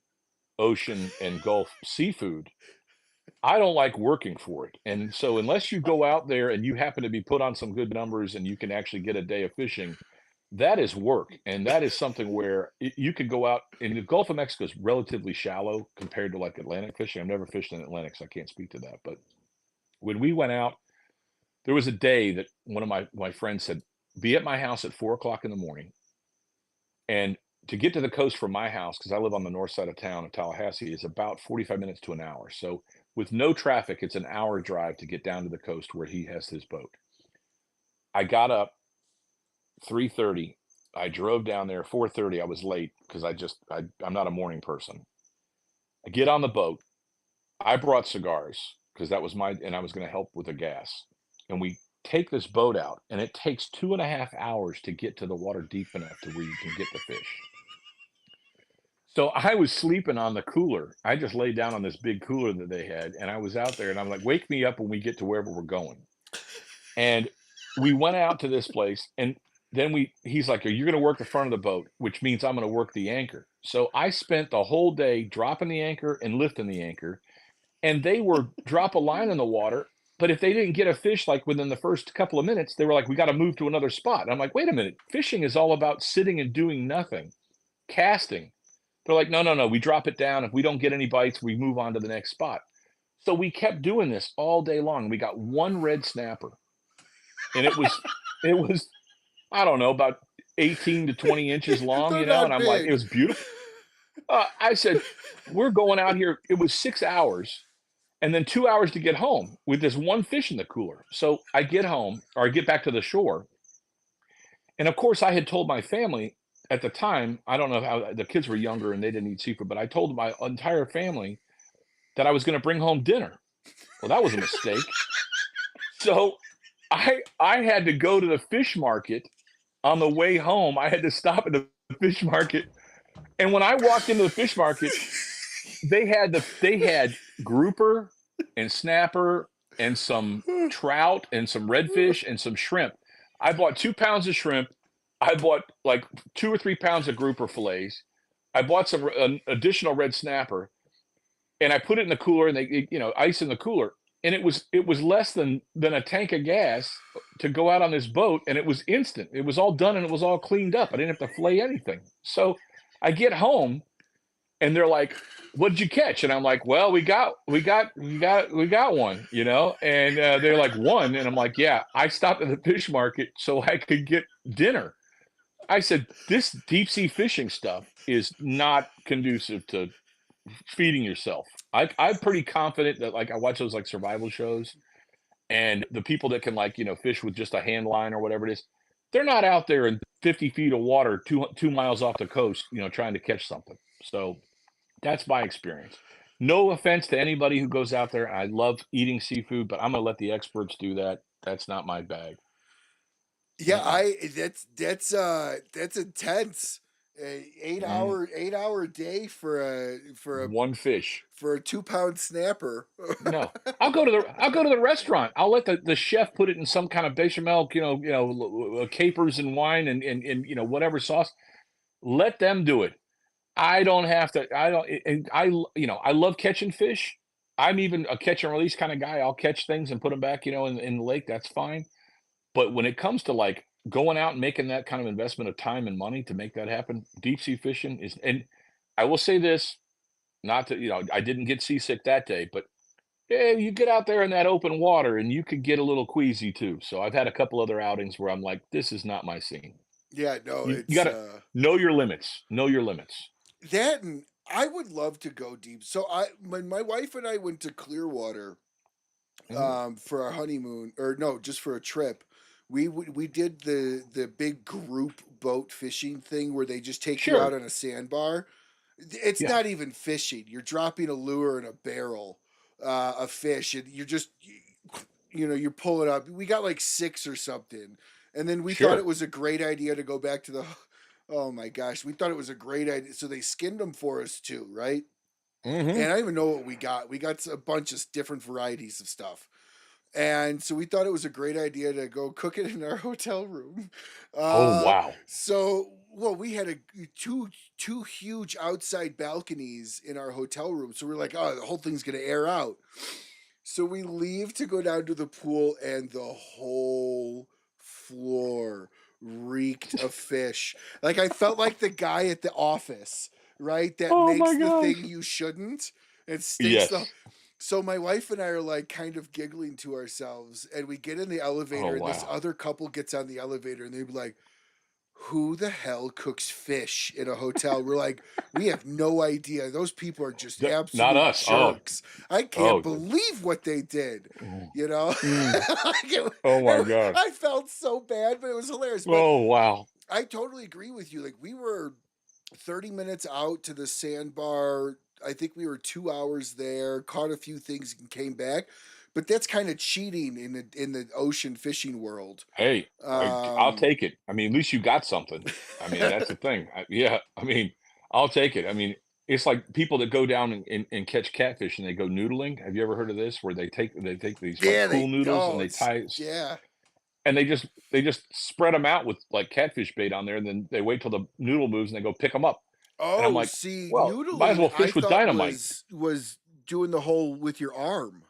ocean and Gulf seafood. I don't like working for it. And so unless you go out there and you happen to be put on some good numbers and you can actually get a day of fishing, that is work. And that is something where you could go out, and the Gulf of Mexico is relatively shallow compared to like Atlantic fishing. I've never fished in Atlantic, so I can't speak to that. But when we went out, there was a day that one of my friends said, be at my house at 4 o'clock in the morning. And to get to the coast from my house, because I live on the north side of town of Tallahassee, is about 45 minutes to an hour. So with no traffic, it's an hour drive to get down to the coast where he has his boat. I got up 3:30. I drove down there 4:30. I was late because I'm not a morning person. I get on the boat. I brought cigars because and I was going to help with the gas. And we take this boat out, and it takes 2.5 hours to get to the water deep enough to where you can get the fish. So I was sleeping on the cooler. I just laid down on this big cooler that they had, and I was out there, and I'm like, wake me up when we get to wherever we're going. And we went out to this place, and then he's like, are you going to work the front of the boat? Which means I'm going to work the anchor. So I spent the whole day dropping the anchor and lifting the anchor, and they were drop a line in the water. But if they didn't get a fish like within the first couple of minutes, they were like, we got to move to another spot. And I'm like, wait a minute, fishing is all about sitting and doing nothing, casting. They're like, no, no, no, we drop it down. If we don't get any bites, we move on to the next spot. So we kept doing this all day long. We got one red snapper, and it was, I don't know, about 18 to 20 inches long, They're and not I'm like, it big. was beautiful. I said, we're going out here. It was 6 hours and then 2 hours to get home with this one fish in the cooler. So I get home, or I get back to the shore. And of course, I had told my family at the time, I don't know how the kids were younger and they didn't eat seafood, but I told my entire family that I was going to bring home dinner. Well, that was a mistake. So I had to go to the fish market on the way home. I had to stop at the fish market. And when I walked into the fish market, they had grouper and snapper and some trout and some redfish and some shrimp. I bought 2 pounds of shrimp. I bought like 2 or 3 pounds of grouper fillets. I bought some additional red snapper, and I put it in the cooler, and ice in the cooler. And it was less than a tank of gas to go out on this boat, and it was instant. It was all done and it was all cleaned up. I didn't have to fillet anything. So I get home, and they're like, "What did you catch?" And I'm like, "Well, we got one, And they're like, "One?" And I'm like, "Yeah, I stopped at the fish market so I could get dinner." I said, "This deep sea fishing stuff is not conducive to feeding yourself." I'm pretty confident that, like, I watch those like survival shows, and the people that can, like, fish with just a hand line or whatever it is, they're not out there in 50 feet of water, 2 miles off the coast, trying to catch something. So that's my experience. No offense to anybody who goes out there. I love eating seafood, but I'm gonna let the experts do that. That's not my bag. Yeah, Mm-mm. that's intense. 8 Mm. hour 8 hour day One fish. for a 2 pound snapper. No, I'll go to the restaurant. I'll let the chef put it in some kind of bechamel, capers and wine and whatever sauce. Let them do it. I don't have to. I don't. And I love catching fish. I'm even a catch and release kind of guy. I'll catch things and put them back, in the lake. That's fine. But when it comes to like going out and making that kind of investment of time and money to make that happen, deep sea fishing is. And I will say this, not that I didn't get seasick that day, but yeah, you get out there in that open water and you could get a little queasy too. So I've had a couple other outings where I'm like, this is not my scene. Yeah, no, You it's gotta know your limits. Know your limits. that, and I would love to go deep. So when my wife and I went to Clearwater Mhm. for our honeymoon, or no, just for a trip. We did the big group boat fishing thing where they just take you out Sure. on a sandbar. It's Yeah. not even fishing. You're dropping a lure in a barrel of fish, and you're pulling up. We got like six or something, and then we thought it Sure. was a great idea to go back to the. Oh my gosh, we thought it was a great idea. So they skinned them for us too, right? Mhm. And I don't even know what we got. We got a bunch of different varieties of stuff. And so we thought it was a great idea to go cook it in our hotel room. Oh, Uh, wow. well, we had two huge outside balconies in our hotel room, so we're like, oh, the whole thing's gonna air out. So we leave to go down to the pool, and the whole floor reeked of fish. Like I felt like the guy at the office, right? That Oh my makes the gosh. thing you shouldn't and stinks the. Yes. So my wife and I are like kind of giggling to ourselves, and we get in the Oh, elevator, and this wow. other couple gets on the elevator, and they be like, who the hell cooks fish in a hotel? We're like, we have no idea. Those people are just Not absolute us. Oh, jerks. I can't oh. believe what they did. Mm. You know, Mm. Like, Oh my gosh. I felt so bad, but it was hilarious. But Oh, wow. I totally agree with you. Like we were 30 minutes out to the sandbar. I think we were 2 hours there, caught a few things and came back. But that's kind of cheating in the ocean fishing world. Hey, I'll Um, take it. I mean, at least you got something. I mean, that's the thing. Yeah, I mean, I'll take it. I mean, it's like people that go down and catch catfish and they go noodling. Have you ever heard of this? Where they take these like Yeah, pool noodles and it's yeah. and they just spread them out with like catfish bait on there, and then they wait till the noodle moves and they go pick them up. And I'm Oh, like, see, well, might as noodling well I fish with thought dynamite. was doing the whole with your arm.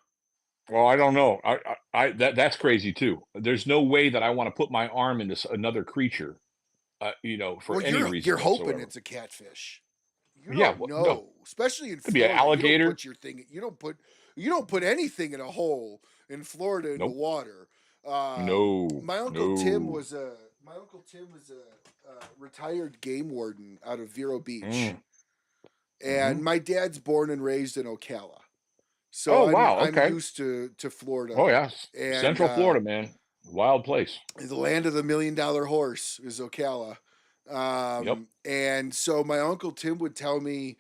Well, I don't know. That's crazy too. There's no way that I want to put my arm into another creature, for Well, any you're reason hoping whatsoever. it's a catfish. You Yeah, don't no, know, especially in could be an Florida. You don't alligator. put your thing. You don't put anything in a hole in Florida in the Nope. water. Um, No, my uncle Tim no. was a my uncle Tim was a retired game warden out of Vero Beach, Mm, and mhm. my dad's born and raised in Ocala. So Oh, I'm wow, I'm okay. used to Oh, Florida, yeah, and Central Florida, man, wild place. the land of the $1 million horse is Ocala. Yep, And so my uncle Tim would tell me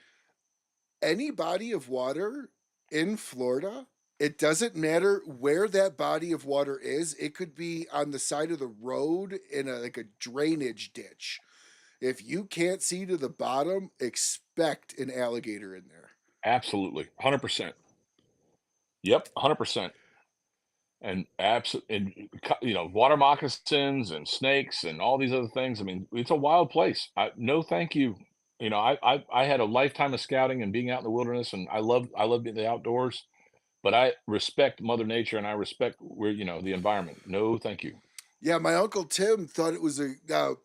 any body of water in Florida, it doesn't matter where that body of water is. It could be on the side of the road in a drainage ditch. If you can't see to the bottom, expect an alligator in there. absolutely, 100%. Yep, 100%. And water moccasins and snakes and all these other things. I mean, it's a wild place. No, thank you. I had a lifetime of scouting and being out in the wilderness, and I love the outdoors. But I respect Mother Nature and I respect the environment. No, thank you. Yeah, my uncle Tim thought it was a. Now,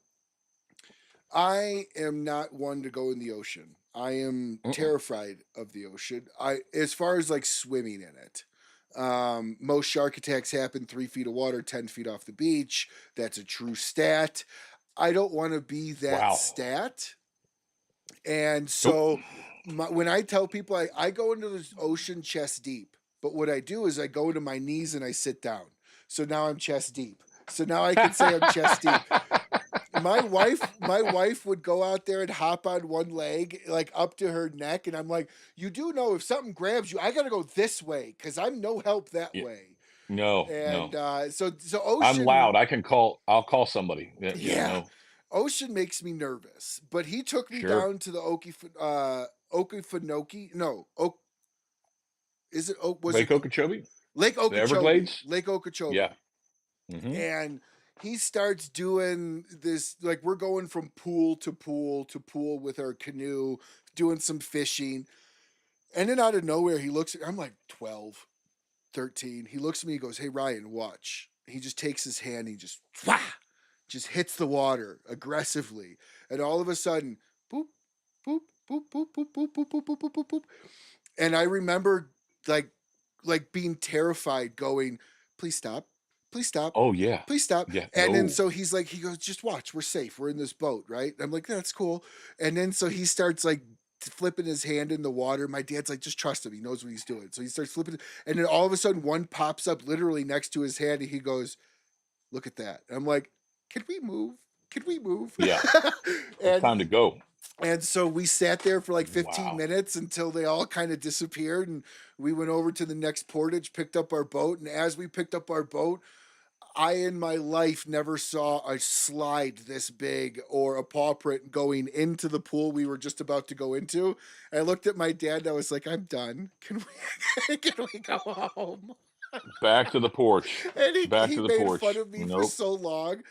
I am not one to go in the ocean. I am Mm-mm. terrified of the ocean. As far as like swimming in it. Most shark attacks happen 3 feet of water, 10 feet off the beach. That's a true stat. I don't want to be that Wow. stat. And Nope. so when I tell people I go into the ocean chest deep, but what I do is I go to my knees and I sit down. So now I'm chest deep. So now I can say I'm chest deep. My wife would go out there and hop on one leg like up to her neck, and I'm like, you do know if something grabs you, I gotta go this way because I'm no help that Yeah. way. No, And no. so I'm ocean, loud. I'll call somebody. Yeah, yeah, yeah, no. ocean makes me nervous. But he took me Sure. down to the Okefenokee. No, is it was it Lake Okeechobee? Lake The Okeechobee? Everglades? Lake Yeah. Okeechobee. Mhm. And he starts doing this, like we're going from pool to pool to pool with our canoe, doing some fishing, and then out of nowhere he looks at, I'm like 12, 13. He looks at me, he goes, hey Ryan, watch. He just takes his hand and he just hits the water aggressively, and all of a sudden boop boop boop boop boop boop boop boop boop boop boop boop. And I remember like being terrified, going, please stop, please stop, Oh, yeah. please stop. Yeah, And then no. so he's like, he goes, just watch, we're safe, we're in this boat, right? I'm like, that's cool. And then so he starts like flipping his hand in the water. My dad's like, just trust him. He knows what he's doing. So he starts flipping, and then all of a sudden, one pops up literally next to his hand, and he goes, "Look at that." And I'm like, "Can we move? Can we move?" Yeah. It's and time to go. and so we sat there for like 15 Wow. minutes until they all kind of disappeared, and we went over to the next portage, picked up our boat, and as we picked up our boat, I in my life never saw a slide this big or a paw print going into the pool we were just about to go into. I looked at my dad and I was like, I'm done. Can we can we go home? Back to the porch. And Back he to the made fun porch. of me for Nope. so long.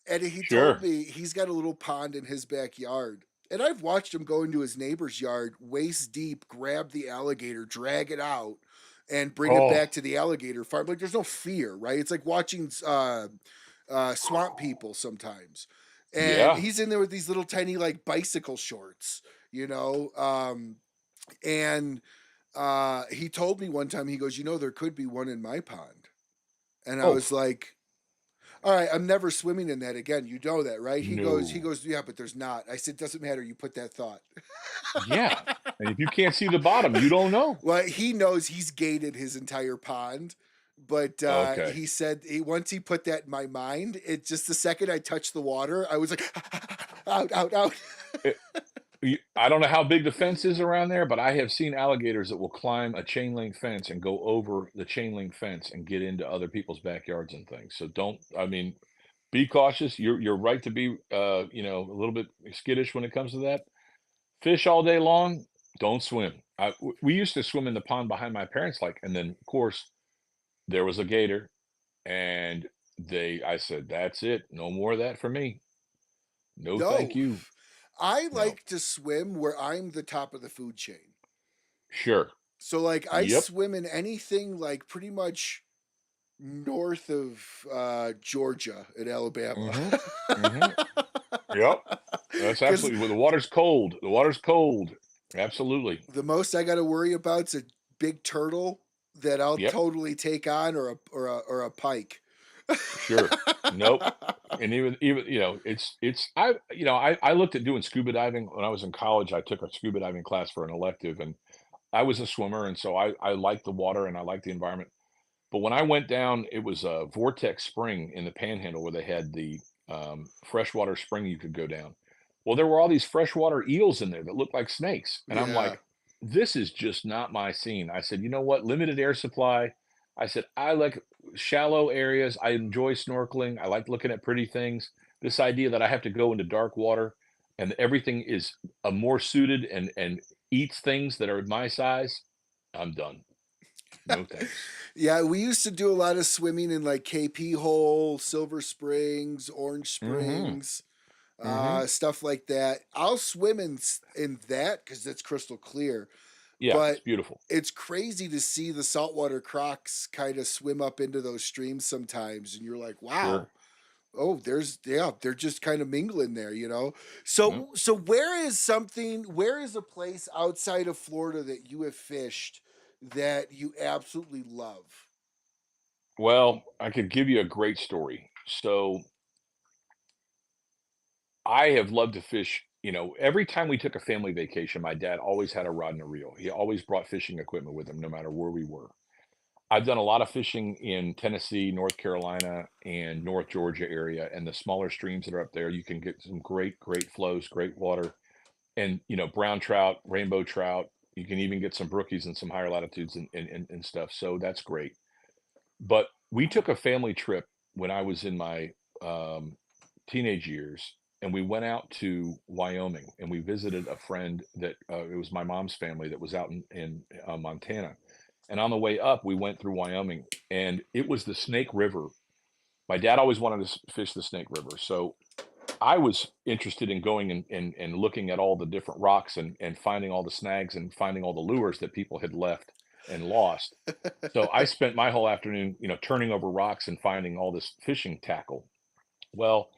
And he told Sure. me he's got a little pond in his backyard. And I've watched him go into his neighbor's yard, waist deep, grab the alligator, drag it out, and bring it Oh, back to the alligator farm. Like there's no fear, right? It's like watching swamp people sometimes. And yeah. he's in there with these little tiny like bicycle shorts, you know. And he told me one time, he goes, there could be one in my pond. And I Oh, was like, all right, I'm never swimming in that again. You know that, right? He no. goes, yeah, but there's not. I said, doesn't matter. You put that thought. Yeah. And if you can't see the bottom, you don't know. Well, he knows he's gated his entire pond, but Okay. he said once he put that in my mind, it just the second I touched the water, I was like, out, out, out. I don't know how big the fence is around there, but I have seen alligators that will climb a chain link fence and go over the chain link fence and get into other people's backyards and things. So don't, I mean, be cautious. You're right to be, a little bit skittish when it comes to that. Fish all day long, don't swim. We used to swim in the pond behind my parents' like, and then of course there was a gator, and I said, that's it, no more of that for me. No, thank No, you. I No, like to swim where I'm the top of the food chain. sure, So like I yep, swim in anything like pretty much north of Georgia in Alabama. mm-hmm, mm-hmm, yep. That's Because absolutely well, the water's cold. The water's cold. Absolutely. the most I got to worry about is a big turtle that I'll Yep. totally take on, or a pike. Sure. Nope. And even I looked at doing scuba diving when I was in college. I took a scuba diving class for an elective, and I was a swimmer, and so I liked the water and I liked the environment. But when I went down, it was a vortex spring in the Panhandle where they had the freshwater spring you could go down. Well, there were all these freshwater eels in there that looked like snakes, and I'm Yeah. like, this is just not my scene. I said, you know what? Limited air supply. I said, I like shallow areas. I enjoy snorkeling. I like looking at pretty things. This idea that I have to go into dark water and everything is more suited and eats things that are my size, I'm done. No thanks. Yeah, we used to do a lot of swimming in like KP Hole, Silver Springs, Orange Mm-hmm. Springs, Mm-hmm. stuff like that. I'll swim in that because it's crystal clear. Yeah, it's But beautiful. it's crazy to see the saltwater crocs kind of swim up into those streams sometimes, and you're like, wow. Sure. Oh, they're just kind of mingling there, you know. Yep. So where is a place outside of Florida that you have fished that you absolutely love? Well, I could give you a great story. So I have loved to fish. Every time we took a family vacation, my dad always had a rod and a reel. He always brought fishing equipment with him, no matter where we were. I've done a lot of fishing in Tennessee, North Carolina, and North Georgia area, and the smaller streams that are up there. You can get some great, great flows, great water, and brown trout, rainbow trout. You can even get some brookies in some higher latitudes and stuff. So that's great. But we took a family trip when I was in my teenage years, and we went out to Wyoming and we visited a friend that it was my mom's family that was out in Montana. And on the way up, we went through Wyoming, and it was the Snake River. My dad always wanted to fish the Snake River, so I was interested in going and looking at all the different rocks and finding all the snags and finding all the lures that people had left and lost. So I spent my whole afternoon, turning over rocks and finding all this fishing tackle. Well,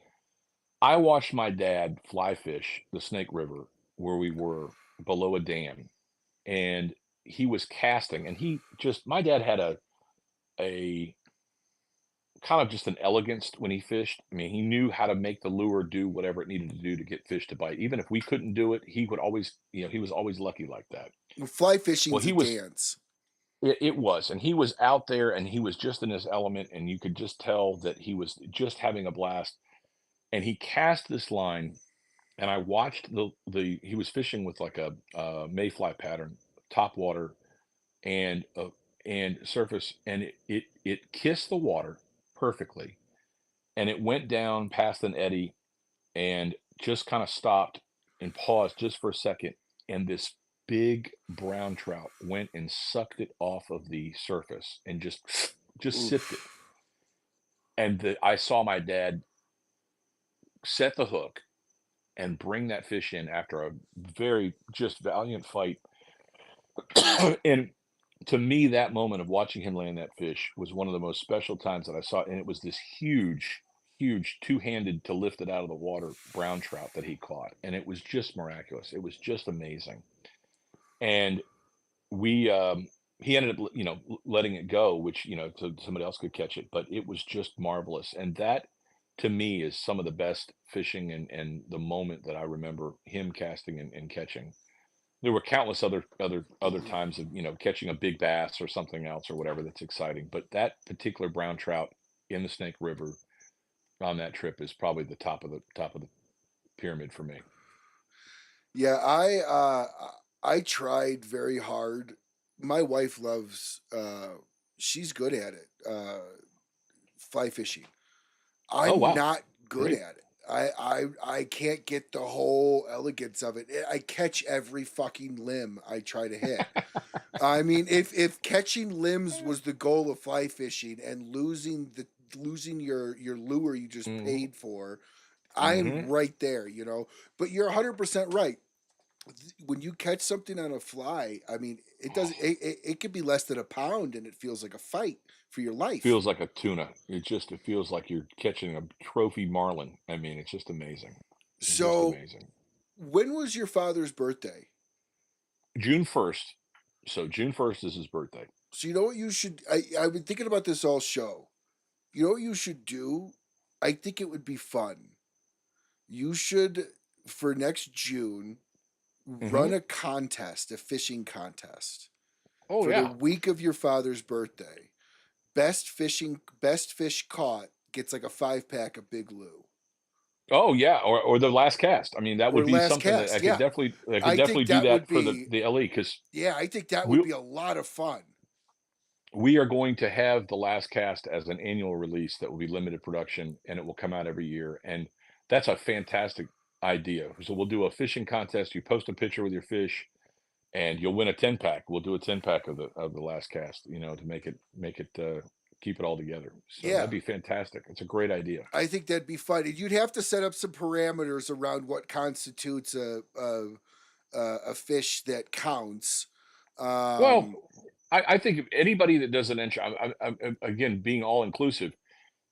I watched my dad fly fish the Snake River where we were below a dam, and he was casting, and my dad had a kind of just an elegance when he fished. I mean, he knew how to make the lure do whatever it needed to do to get fish to bite. Even if we couldn't do it, he would always, he was always lucky like that. Fly Well, fishing's a he was, dance. it was, and he was out there and he was just in his element, and you could just tell that he was just having a blast. And he cast this line, and I watched he was fishing with like a mayfly pattern, top water, and surface, and it kissed the water perfectly, and it went down past an eddy and just kind of stopped and paused just for a second, and this big brown trout went and sucked it off of the surface and just sipped it. Oof. And I saw my dad set the hook and bring that fish in after a very just valiant fight. And to me, that moment of watching him land that fish was one of the most special times that I saw. And it was this huge two-handed to lift it out of the water brown trout that he caught. And it was just miraculous. It was just amazing. And we, he ended up, letting it go, which, so somebody else could catch it, but it was just marvelous. And that to me is some of the best fishing and the moment that I remember him casting and catching. There were countless other times of, catching a big bass or something else or whatever that's exciting, but that particular brown trout in the Snake River on that trip is probably the top of the pyramid for me. Yeah, I tried very hard. My wife loves she's good at it. Fly fishing. Oh, I'm wow. not good Great. at it. I can't get the whole elegance of it. I catch every fucking limb I try to hit. I mean, if catching limbs was the goal of fly fishing and losing your lure you just Mhm. paid for, I am Mhm. right there, you know. But you're 100% right. When you catch something on a fly, I mean, it could be less than a pound and it feels like a fight for your life. Feels like a tuna. It feels like you're catching a trophy marlin. I mean, it's just amazing. Just So, amazing. when was your father's birthday? June 1st. So June 1st is his birthday. So you know what you should I've been thinking about this all show. You know what you should do? I think it would be fun. You should, for next June, run Mhm. a contest, a fishing contest Oh, for the yeah. week of your father's birthday. Best fish caught gets like a 5 pack of Big Lou. Oh, yeah, or the last cast. I mean, that would Or be last something that cast, yeah. I could I definitely think do that would that for the be the LE because yeah, I think that would we be a lot of fun. we are going to have the last cast as an annual release that will be limited production, and it will come out every year, and that's a fantastic idea. So we'll do a fishing contest. You post a picture with your fish, and you'll win a 10 pack. We'll do a 10 pack of the last cast, to make it keep it all together. So that'd Yeah. be fantastic. It's a great idea. I think that'd be fun. And you'd have to set up some parameters around what constitutes a fish that counts. Well, Um, I think if anybody that does an entry, again being all inclusive,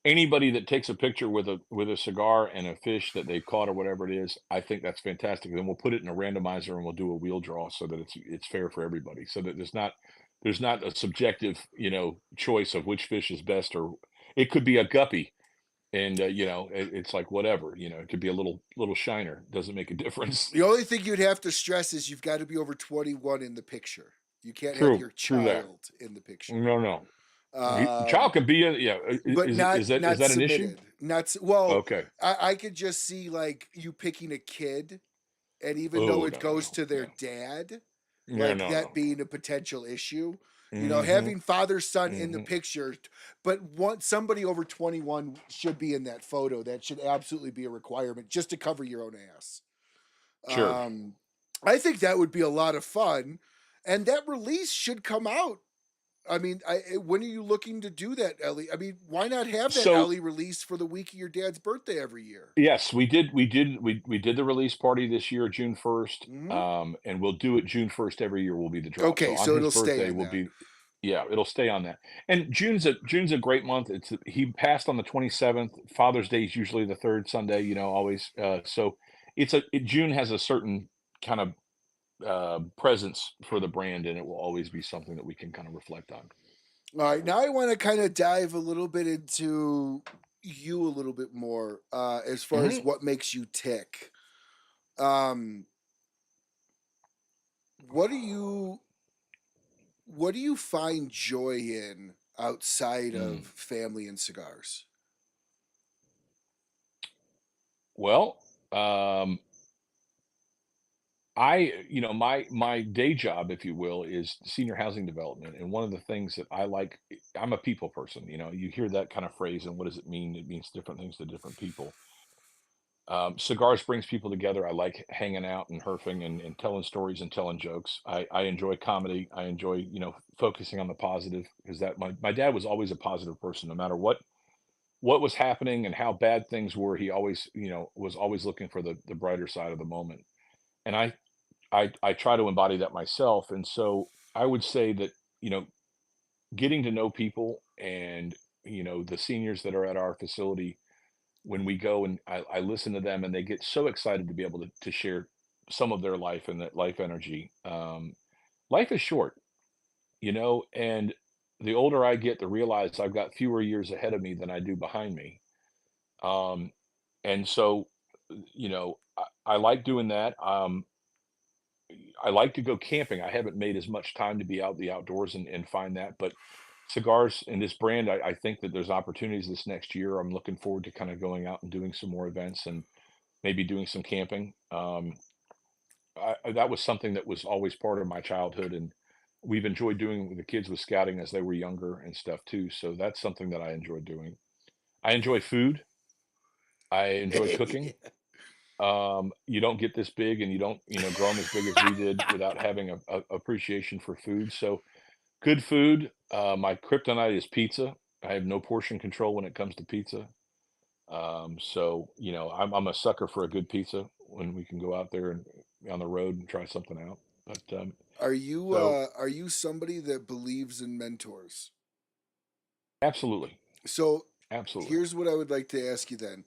anybody that takes a picture with a cigar and a fish that they've caught or whatever it is, I think that's fantastic. Then we'll put it in a randomizer and we'll do a wheel draw so that it's fair for everybody. So that there's not a subjective, choice of which fish is best, or it could be a guppy and it's like whatever, it could be a little shiner. Doesn't make a difference. the only thing you'd have to stress is you've got to be over 21 in the picture. You can't have True, your true that. child in the picture. No, no. Child Um, could be but is not is that is not that an issue? submitted. Well, Okay. I could just see like you picking a kid, and even though Oh, it no, no, goes no, to their no. dad, Yeah, like no, that no. being a potential issue. You know, Mhm, having father son in the mhm. picture, but somebody over 21 should be in that photo. That should absolutely be a requirement just to cover your own ass. Sure. Um, I think that would be a lot of fun, and that release should come out. I mean, when are you looking to do that, Ellie? I mean, why not have that So, Ellie release for the week of your dad's birthday every year? yes, we did the release party this year, June 1st, Hmm. and we'll do it June 1st every year will be the drop. So Okay, on so his it'll stay birthday on will that. be yeah, it'll stay on that. And June's a great month. He passed on the 27th. Father's Day is usually the 3rd Sunday, always. So June has a certain kind of presence for the brand, and it will always be something that we can kind of reflect on. All right, now I want to kind of dive a little bit into you a little bit more, as far as Hmm. what makes you tick. Um, what do you what do you find joy in outside of Mm. family and cigars? Well, um, my day job, if you will, is senior housing development, and one of the things that I like, I'm a people person. You hear that kind of phrase, and what does it mean? It means different things to different people. Cigars brings people together. I like hanging out and herfing and telling stories and telling jokes. I enjoy comedy. I enjoy, focusing on the positive because that my dad was always a positive person, no matter what was happening and how bad things were. He always, was always looking for the brighter side of the moment. And I try to embody that myself. And so I would say that, you know, getting to know people and, the seniors that are at our facility, when we go and I listen to them and they get so excited to be able to share some of their life and that life energy. Life is short, and the older I get, the realize I've got fewer years ahead of me than I do behind me. Um, and so, I like doing that. I like to go camping. I haven't made as much time to be out the outdoors and find that, but cigars and this brand, I think that there's opportunities this next year. I'm looking forward to kind of going out and doing some more events and maybe doing some camping. That was something that was always part of my childhood, and we've enjoyed doing with the kids with scouting as they were younger and stuff too. So that's something that I enjoy doing. I enjoy food. I enjoy cooking. You don't get this big and you don't, grow them as big as we did without having a appreciation for food. So good food. My kryptonite is pizza. I have no portion control when it comes to pizza. So I'm a sucker for a good pizza when we can go out there and on the road and try something out. But so Are you somebody that believes in mentors? absolutely, So absolutely, here's what I would like to ask you then.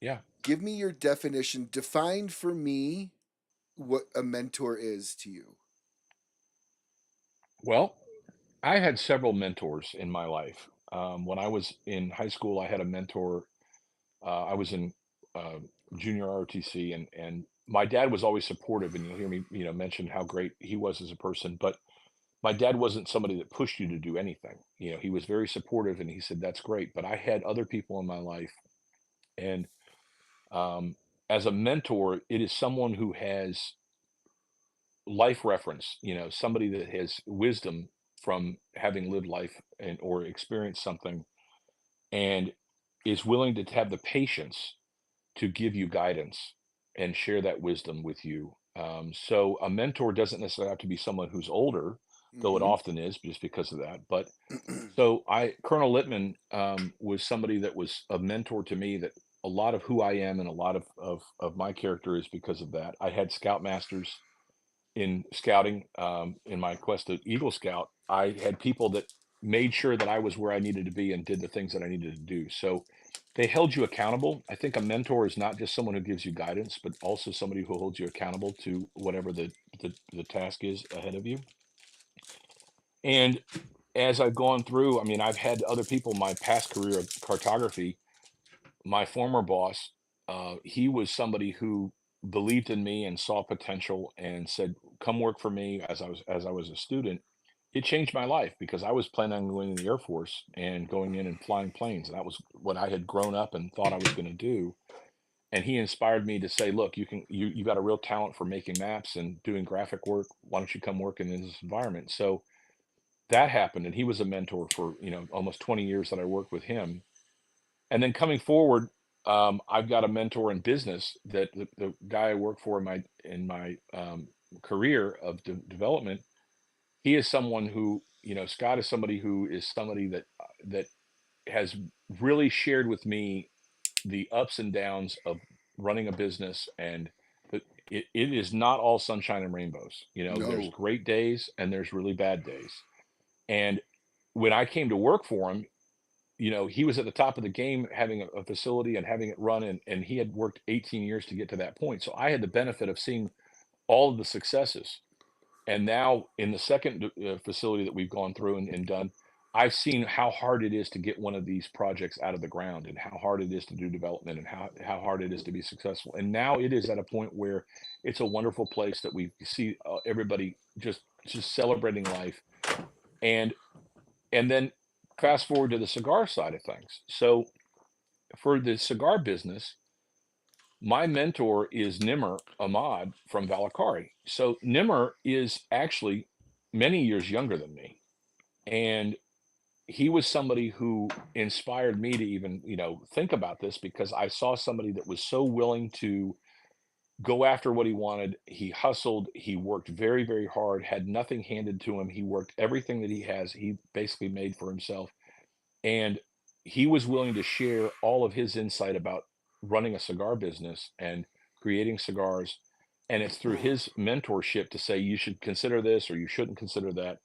yeah. Give me your definition. Define for me what a mentor is to you. Well, I had several mentors in my life. When I was in high school, I had a mentor. I was in uh, junior ROTC, and my dad was always supportive. And you'll hear me, mention how great he was as a person. But my dad wasn't somebody that pushed you to do anything. He was very supportive, and he said that's great. But I had other people in my life, and um, as a mentor, it is someone who has life reference. Somebody that has wisdom from having lived life and or experienced something, and is willing to have the patience to give you guidance and share that wisdom with you. So a mentor doesn't necessarily have to be someone who's older, though it Mm-hmm. often is just because of that. But so Colonel Littman was somebody that was a mentor to me. That a lot of who I am and a lot of my character is because of that. I had scoutmasters in scouting, in my quest to Eagle Scout. I had people that made sure that I was where I needed to be and did the things that I needed to do. So they held you accountable. I think a mentor is not just someone who gives you guidance, but also somebody who holds you accountable to whatever the task is ahead of you. And as I've gone through, I mean, I've had other people in my past career of cartography. My former boss, he was somebody who believed in me and saw potential and said, "Come work for me." As I was a student, it changed my life because I was planning on going in the Air Force and going in and flying planes, and that was what I had grown up and thought I was going to do. And he inspired me to say, "Look, you got a real talent for making maps and doing graphic work. Why don't you come work in this environment?" So that happened, and he was a mentor for almost 20 years that I worked with him. And then coming forward, I've got a mentor in business that the guy I work for in my career of development. He is someone who, Scott is somebody who is somebody that has really shared with me the ups and downs of running a business, and that it is not all sunshine and rainbows. There's No. great days and there's really bad days. And when I came to work for him, he was at the top of the game having a facility and having it run, and he had worked 18 years to get to that point. So I had the benefit of seeing all of the successes. And now in the second facility that we've gone through and done, I've seen how hard it is to get one of these projects out of the ground and how hard it is to do development and how hard it is to be successful. And now it is at a point where it's a wonderful place that we see everybody just celebrating life. And and then fast forward to the cigar side of things. So for the cigar business, my mentor is Nimmer Ahmad from Valakari. So Nimmer is actually many years younger than me. And he was somebody who inspired me to even, think about this because I saw somebody that was so willing to go after what he wanted. He hustled, he worked very, very hard, had nothing handed to him. He worked everything that he has, he basically made for himself. And he was willing to share all of his insight about running a cigar business and creating cigars. And it's through his mentorship to say, you should consider this or you shouldn't consider that.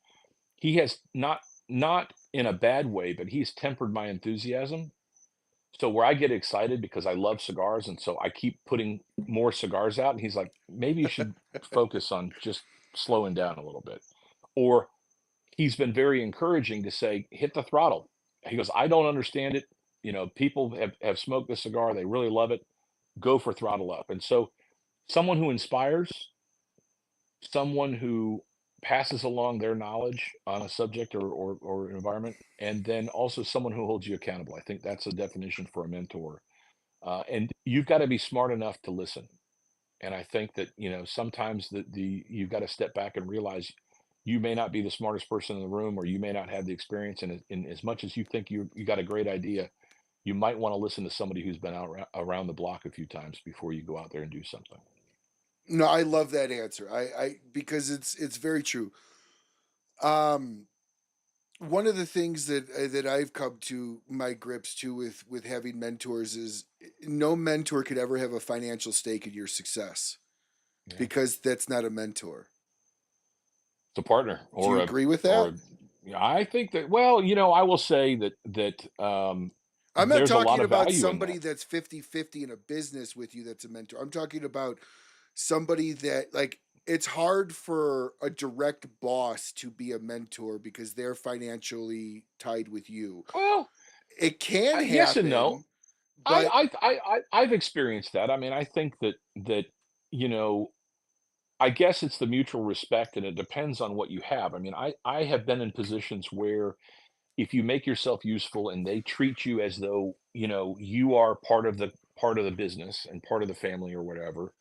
He has not in a bad way, but he's tempered my enthusiasm. So where I get excited because I love cigars, and so I keep putting more cigars out, and he's like, "Maybe you should focus on just slowing down a little bit." Or he's been very encouraging to say, "Hit the throttle." He goes, "I don't understand it. People have smoked the cigar, they really love it. Go for throttle up." And so someone who inspires, someone who passes along their knowledge on a subject or an environment, and then also someone who holds you accountable. I think that's a definition for a mentor. And you've got to be smart enough to listen. And I think that sometimes the you've got to step back and realize you may not be the smartest person in the room, or you may not have the experience. And in as much as you think you got a great idea, you might want to listen to somebody who's been out around the block a few times before you go out there and do something. No, I love that answer. I because it's very true. Um, one of the things that I've come to my grips to with having mentors is no mentor could ever have a financial stake in your success Yeah. because that's not a mentor. It's a partner Do you or agree with or that? a, yeah, I think that, well, I will say that I'm not there's a lot talking of about value in somebody that. that's 50-50 in a business with you that's a mentor. I'm talking about somebody that like it's hard for a direct boss to be a mentor because they're financially tied with you. Well, It can yes and no. happen, but I've experienced that. I mean, I think that you know, I guess it's the mutual respect, and it depends on what you have. I mean, I have been in positions where if you make yourself useful and they treat you as though you are part of the business and part of the family or whatever,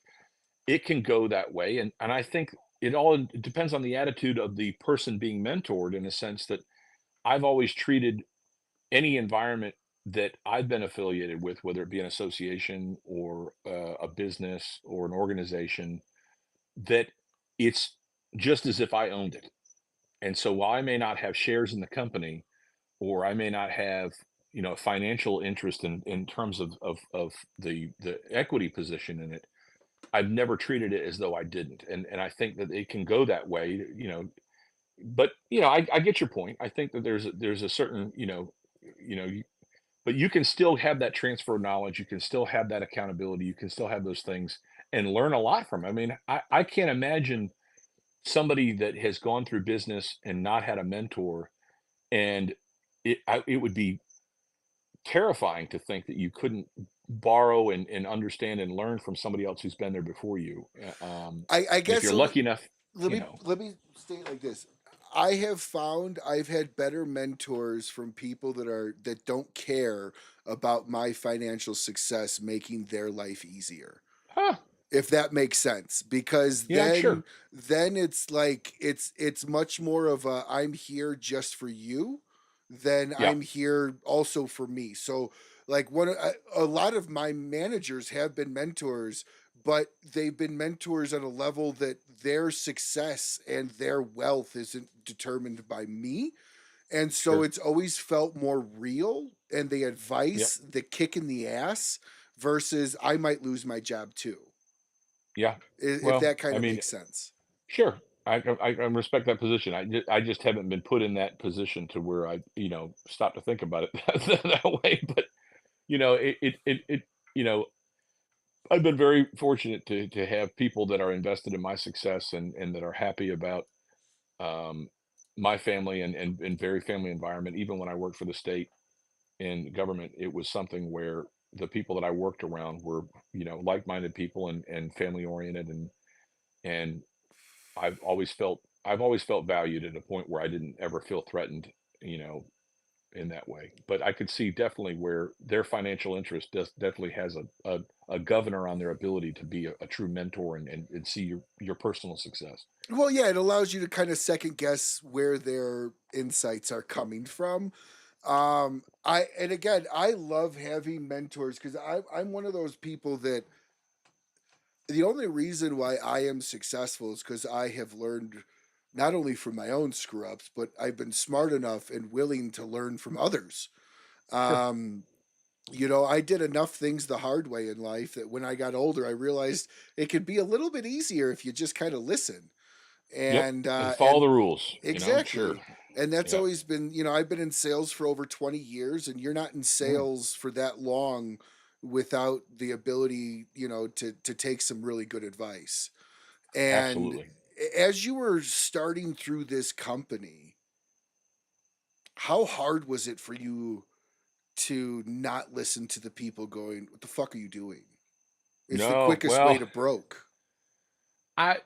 it can go that way. And I think it all depends on the attitude of the person being mentored, in a sense that I've always treated any environment that I've been affiliated with, whether it be an association or a business or an organization, that it's just as if I owned it. And so while I may not have shares in the company, or I may not have a financial interest in terms of the equity position in it, I've never treated it as though I didn't. And I think that it can go that way, but I get your point. I think that there's a certain you know but you can still have that transfer of knowledge, you can still have that accountability, you can still have those things and learn a lot from it. I mean, I can't imagine somebody that has gone through business and not had a mentor, and it would be terrifying to think that you couldn't borrow and understand and learn from somebody else who's been there before you. I And if guess you're so. lucky enough, let you me know, let me state it like this. I have found I've had better mentors from people that don't care about my financial success making their life easier. huh, If that makes sense, because yeah, I'm then sure, it's like it's much more of a I'm here just for you than yeah, I'm here also for me. So like a lot of my managers have been mentors, but they've been mentors at a level that their success and their wealth isn't determined by me, and so sure, it's always felt more real, and the yeah, advice, the kick in the ass versus I might lose my job too, yeah. if Well, that kind I of mean, makes sense. sure. I respect that position. I just haven't been put in that position to where I stop to think about it that way. But it I've been very fortunate to have people that are invested in my success and that are happy about um, my family and very family environment, even when I worked for the state in government, it was something where the people that I worked around were, like-minded people and family oriented and I've always felt valued at a point where I didn't ever feel threatened, you know, in that way. But I could see definitely where their financial interest definitely has a governor on their ability to be a true mentor and see your personal success. Well, yeah, it allows you to kind of second guess where their insights are coming from. I and again, I love having mentors because I'm one of those people that the only reason why I am successful is because I have learned not only from my own screw ups, but I've been smart enough and willing to learn from others. Sure. Um, I did enough things the hard way in life that when I got older, I realized it could be a little bit easier if you just kind of listen. Yep. And And uh, follow and the rules, sure. exactly. And that's Yep. always been, I've been in sales for over 20 years, and you're not in Mm, sales for that long without the ability, to take some really good advice. And absolutely. as you were starting through this company, how hard was it for you to not listen to the people going, "What the fuck are you doing?" It's the No, quickest way well, to broke.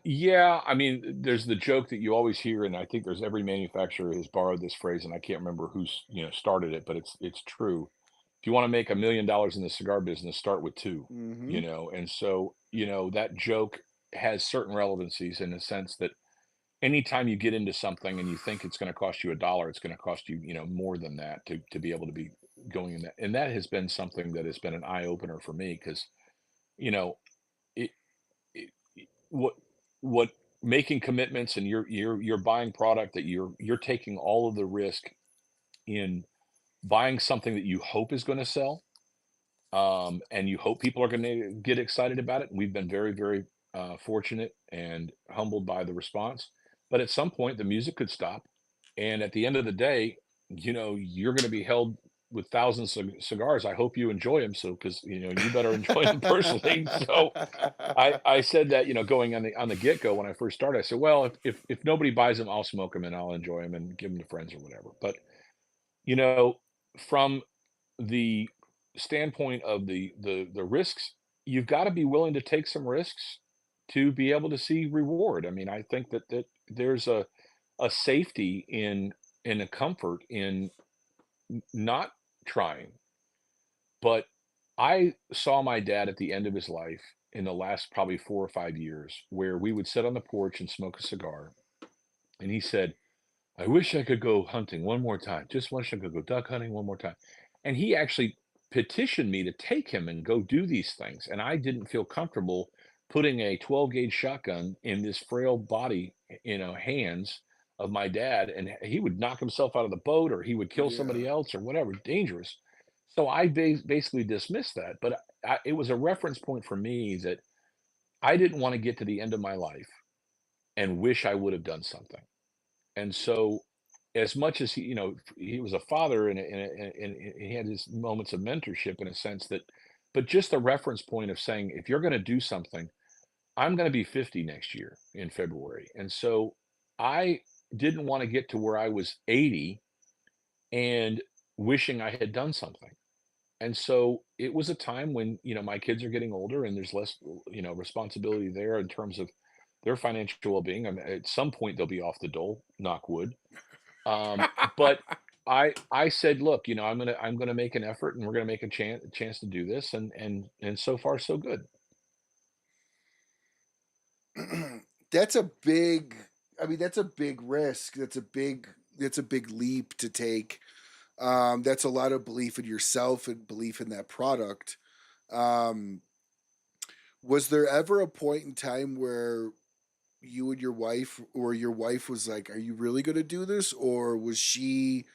yeah, I mean, there's the joke that you always hear, and I think there's every manufacturer has borrowed this phrase, and I can't remember who's, started it, but it's true. If you want to make $1 million in the cigar business, start with two, Mhm. and so, that joke has certain relevancies in the sense that anytime you get into something and you think it's going to cost you $1, it's going to cost you, more than that to be able to be going in that. And that has been something that has been an eye opener for me because, you know, it, what what making commitments and you're buying product that you're taking all of the risk in buying something that you hope is going to sell, and you hope people are going to get excited about it. We've been very very fortunate and humbled by the response, but at some point the music could stop, and at the end of the day, you're going to be held with thousands of cigars. I hope you enjoy them, so because you better enjoy them personally. So I said that, going on the get-go when I first started, I said, "Well, if nobody buys them, I'll smoke them and I'll enjoy them and give them to friends or whatever." But, you know, from the standpoint of the risks, you've gotta be willing to take some risks to be able to see reward. I mean, I think that there's a safety in a comfort in not trying. But I saw my dad at the end of his life in the last probably 4 or 5 years where we would sit on the porch and smoke a cigar, and he said, "I wish I could go hunting one more time. Just wish I could go duck hunting one more time." And he actually petitioned me to take him and go do these things, and I didn't feel comfortable putting a 12 gauge shotgun in this frail body, hands of my dad, and he would knock himself out of the boat or he would kill Yeah. somebody else or whatever, dangerous. So I basically dismissed that, but it was a reference point for me that I didn't wanna get to the end of my life and wish I would have done something. And so, as much as he was a father and he had his moments of mentorship in a sense that, but just the reference point of saying, if you're going to do something, I'm going to be 50 next year in February. And so I didn't want to get to where I was 80 and wishing I had done something. And so it was a time when, my kids are getting older and there's less, responsibility there in terms of their financial well-being. I mean, at some point they'll be off the dole, knock wood. But I said, "Look, I'm gonna make an effort, and we're gonna make a chance to do this," and so far so good. That's a big that's a big risk. That's a big leap to take. That's a lot of belief in yourself and belief in that product. Um, was there ever a point in time where you and your wife or your wife was like, "Are you really going to do this?" Or was she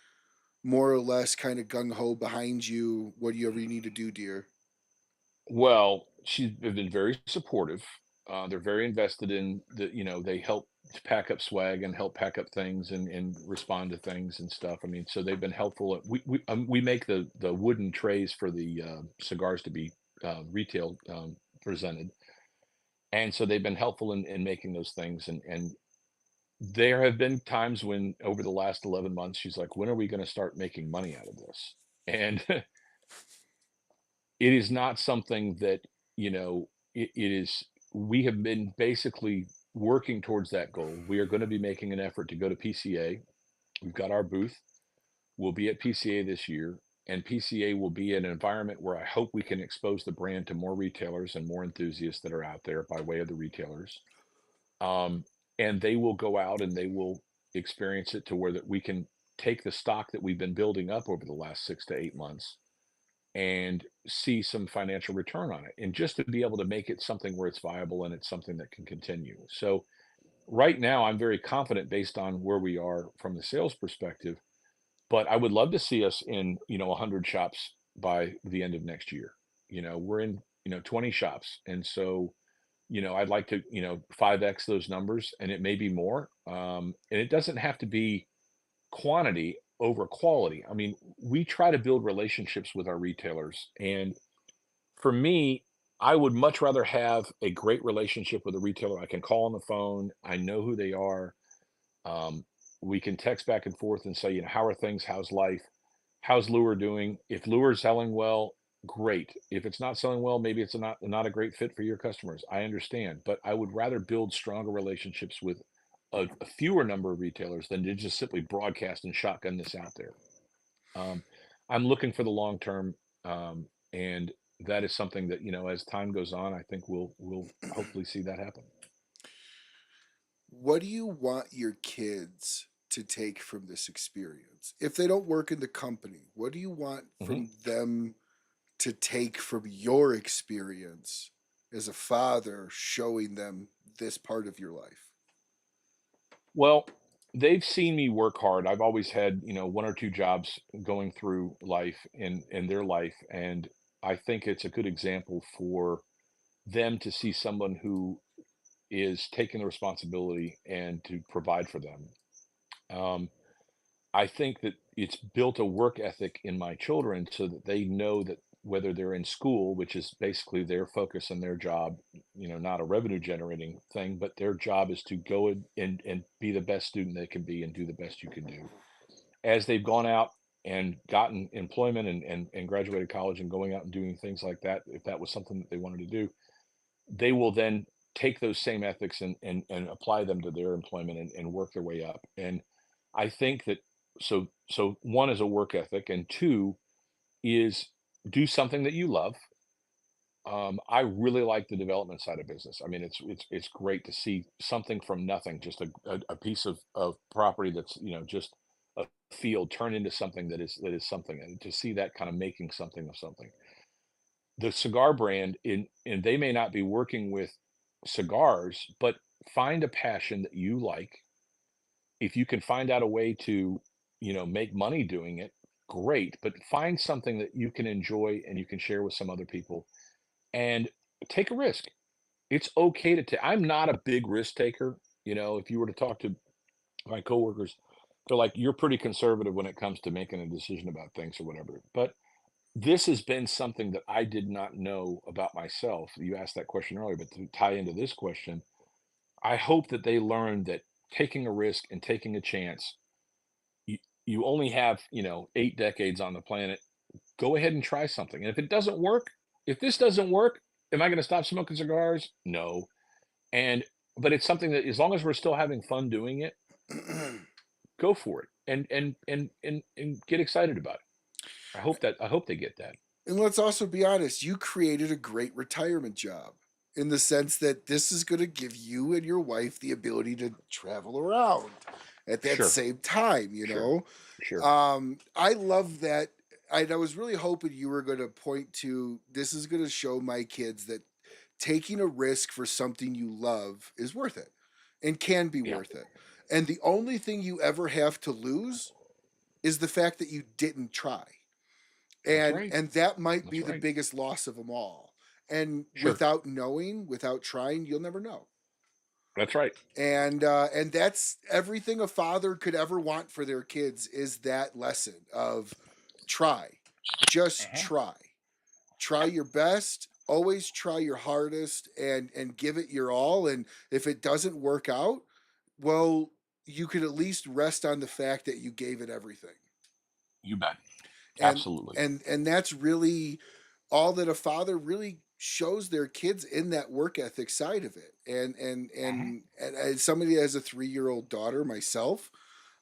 more or less kind of gung ho behind you? Whatever you need to do, dear. Well, she's been very supportive. They're very invested in they help to pack up swag and help pack up things and respond to things and stuff. I mean, so they've been helpful. We make the wooden trays for the cigars to be retail presented, and so they've been helpful in making those things. And there have been times when over the last 11 months, she's like, "When are we gonna start making money out of this?" And it is not something that, it is we have been basically working towards that goal. We are gonna be making an effort to go to PCA. We've got our booth. We'll be at PCA this year, and PCA will be an environment where I hope we can expose the brand to more retailers and more enthusiasts that are out there by way of the retailers. Um, and they will go out and they will experience it to where that we can take the stock that we've been building up over the last 6 to 8 months and see some financial return on it. And just to be able to make it something where it's viable and it's something that can continue. So right now, I'm very confident based on where we are from the sales perspective, but I would love to see us in, 100 shops by the end of next year. We're in, 20 shops. And so, I'd like to, 5x those numbers, and it may be more. And it doesn't have to be quantity over quality. I mean, we try to build relationships with our retailers. And for me, I would much rather have a great relationship with a retailer. I can call on the phone. I know who they are. Um, we can text back and forth and say, how are things? How's life? How's Lure doing? If Lure's selling well, great. If it's not selling well, maybe it's not a great fit for your customers. I understand, but I would rather build stronger relationships with a fewer number of retailers than to just simply broadcast and shotgun this out there. Um, I'm looking for the long term, and that is something that as time goes on, I think we'll hopefully see that happen. What do you want your kids to take from this experience? If they don't work in the company, what do you want Mhm. from them to take from your experience as a father showing them this part of your life? Well, they've seen me work hard. I've always had, one or two jobs going through life in their life, and I think it's a good example for them to see someone who is taking the responsibility and to provide for them. Um, I think that it's built a work ethic in my children so that they know that whether they're in school, which is basically their focus and their job, not a revenue generating thing, but their job is to go and be the best student they can be and do the best you can do. As they've gone out and gotten employment and graduated college and going out and doing things like that, if that was something that they wanted to do, they will then take those same ethics and apply them to their employment and work their way up. And I think that so one is a work ethic, and two is do something that you love. I really like the development side of business. I mean, it's great to see something from nothing, just a piece of property that's just a field turn into something that is something, and to see that kind of making something of something. The cigar brand and they may not be working with cigars, but find a passion that you like. If you can find out a way to, make money doing it, great, but find something that you can enjoy and you can share with some other people and take a risk. It's okay to take. I'm not a big risk taker. If you were to talk to my coworkers, they're like, you're pretty conservative when it comes to making a decision about things or whatever. But this has been something that I did not know about myself. You asked that question earlier, but to tie into this question, I hope that they learn that taking a risk and taking a chance, you, you only have, 8 decades on the planet. Go ahead and try something. And if it doesn't work, if this doesn't work, am I going to stop smoking cigars? No. And, but it's something that as long as we're still having fun doing it, go for it and get excited about it. I hope they get that. And let's also be honest, you created a great retirement job in the sense that this is going to give you and your wife the ability to travel around at that Sure. same time, you Sure. know? Sure. I love that. I was really hoping you were going to point to this is going to show my kids that taking a risk for something you love is worth it and can be Yeah. worth it. And the only thing you ever have to lose is the fact that you didn't try, That's right. and that might be That's the right. biggest loss of them all. And Sure. without knowing, without trying, you'll never know. That's right. And that's everything a father could ever want for their kids is that lesson of try, just Uh-huh. try your best, always try your hardest, and give it your all. And if it doesn't work out, well, you could at least rest on the fact that you gave it everything. You bet. and Absolutely. and that's really all that a father really shows their kids in that work ethic side of it. Mhm. And as somebody that has a 3-year-old daughter myself,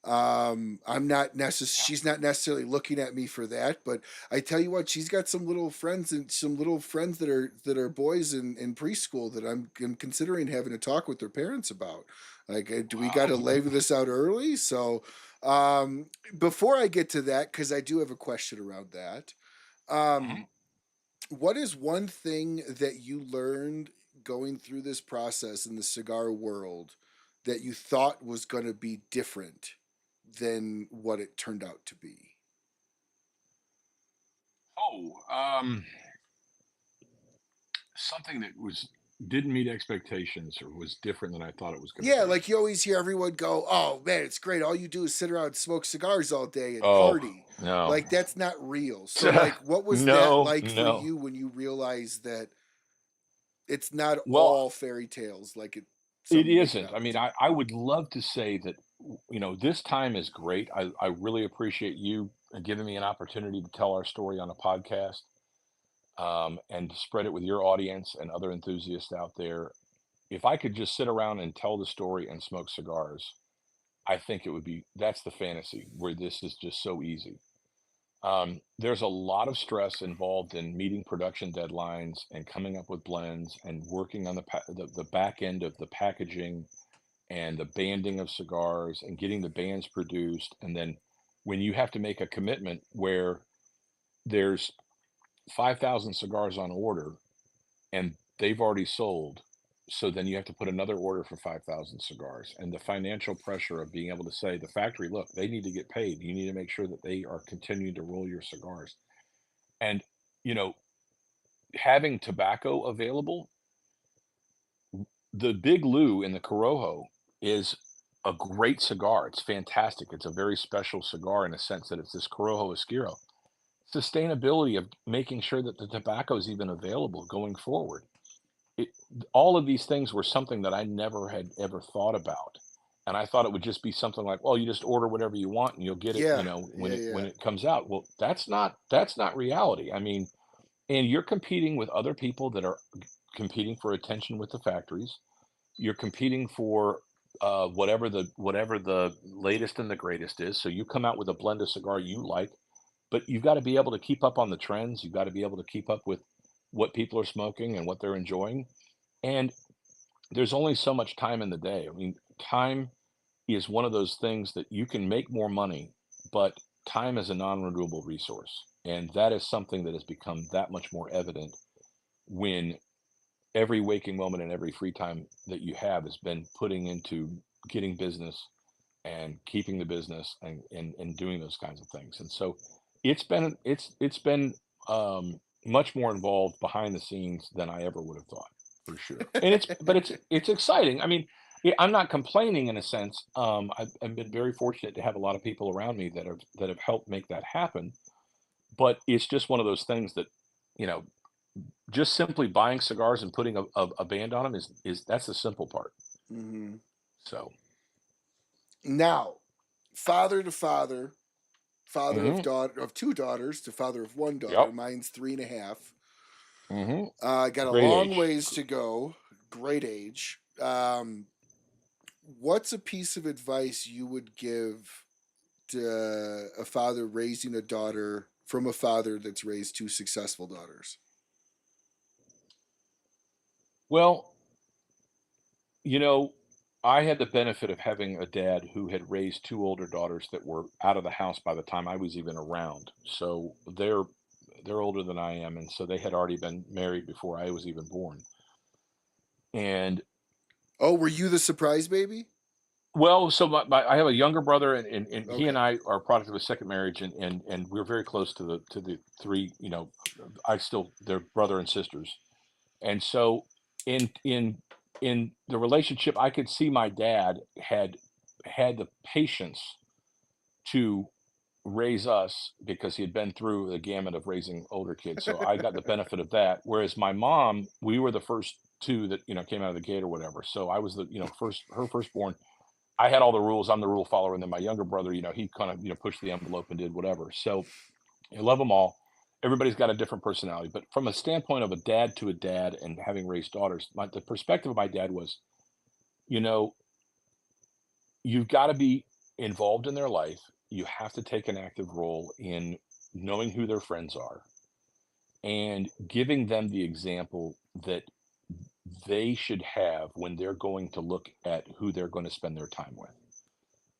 I'm not Yeah. she's not necessarily looking at me for that, but I tell you what, she's got some little friends, and some little friends that are boys in preschool that I'm considering having a talk with their parents about. Like, do we got to lay Wow. this out early? So, before I get to that, because I do have a question around that. Mhm. Um, what is one thing that you learned going through this process in the cigar world that you thought was going to be different than what it turned out to be? Oh, something that was didn't meet expectations or was different than I thought it was going to Yeah, be. like you always hear everyone go, "Oh man, it's great. All you do is sit around and smoke cigars all day and Oh, party." no. Like that's not real. So like what was that No, like for no. you when you realized that it's not Well, all fairy tales like it some make it isn't. I out? mean, I would love to say that, this time is great. I really appreciate you giving me an opportunity to tell our story on a podcast, and to spread it with your audience and other enthusiasts out there. If I could just sit around and tell the story and smoke cigars, I think it would be that's the fantasy where this is just so easy. There's a lot of stress involved in meeting production deadlines and coming up with blends and working on the back end of the packaging and the banding of cigars and getting the bands produced. And then when you have to make a commitment where there's 5,000 cigars on order and they've already sold. So then you have to put another order for 5,000 cigars, and the financial pressure of being able to say the factory, look, they need to get paid. You need to make sure that they are continuing to roll your cigars. And, you know, having tobacco available, the Big Lou in the Corojo is a great cigar. It's fantastic. It's a very special cigar in a sense that it's this Corojo Oscuro. Sustainability of making sure that the tobacco is even available going forward. It all of these things were something that I never had ever thought about, and I thought it would just be something like, "Well, you just order whatever you want and you'll get it, Yeah, when yeah, when yeah. it comes out." Well, that's not reality. I mean, and you're competing with other people that are competing for attention with the factories. You're competing for, whatever the latest and the greatest is, so you come out with a blend of cigar you like, but you've gotta be able to keep up on the trends, you've gotta be able to keep up with what people are smoking and what they're enjoying, and there's only so much time in the day. I mean, time is one of those things that you can make more money, but time is a non-renewable resource. And that is something that has become that much more evident when every waking moment and every free time that you have has been putting into getting business and keeping the business and doing those kinds of things. And so it's been much more involved behind the scenes than I ever would have thought, for sure. And it's exciting. I mean, yeah, I'm not complaining in a sense. I've been very fortunate to have a lot of people around me that have helped make that happen. But it's just one of those things that, you know, just simply buying cigars and putting a band on them is that's the simple part. Hmm. So, Now, father to father, father of hmm daughter of two daughters to father of one daughter. yep, Mine's three and a half. hmm Got a great long age. ways to go. Great age. What's a piece of advice you would give to a father raising a daughter from a father that's raised two successful daughters? Well, You know, I had the benefit of having a dad who had raised 2 older daughters that were out of the house by the time I was even around. So they're older than I am, and so they had already been married before I was even born. And Oh, were you the surprise baby? well, so I have a younger brother, and he and Okay. I are a product of a second marriage, and we're very close to the 3, I still they're brother and sisters. And so in the relationship, I could see my dad had the patience to raise us because he had been through the gamut of raising older kids. So I got the benefit of that. Whereas my mom, we were the first two that, came out of the gate or whatever. So I was the, first her firstborn. I had all the rules. I'm the rule follower, and then my younger brother, he kind of pushed the envelope and did whatever. So I love them all. Everybody's got a different personality, but from a standpoint of a dad to a dad and having raised daughters, the perspective of my dad was, you know, you've got to be involved in their life. You have to take an active role in knowing who their friends are and giving them the example that they should have when they're going to look at who they're going to spend their time with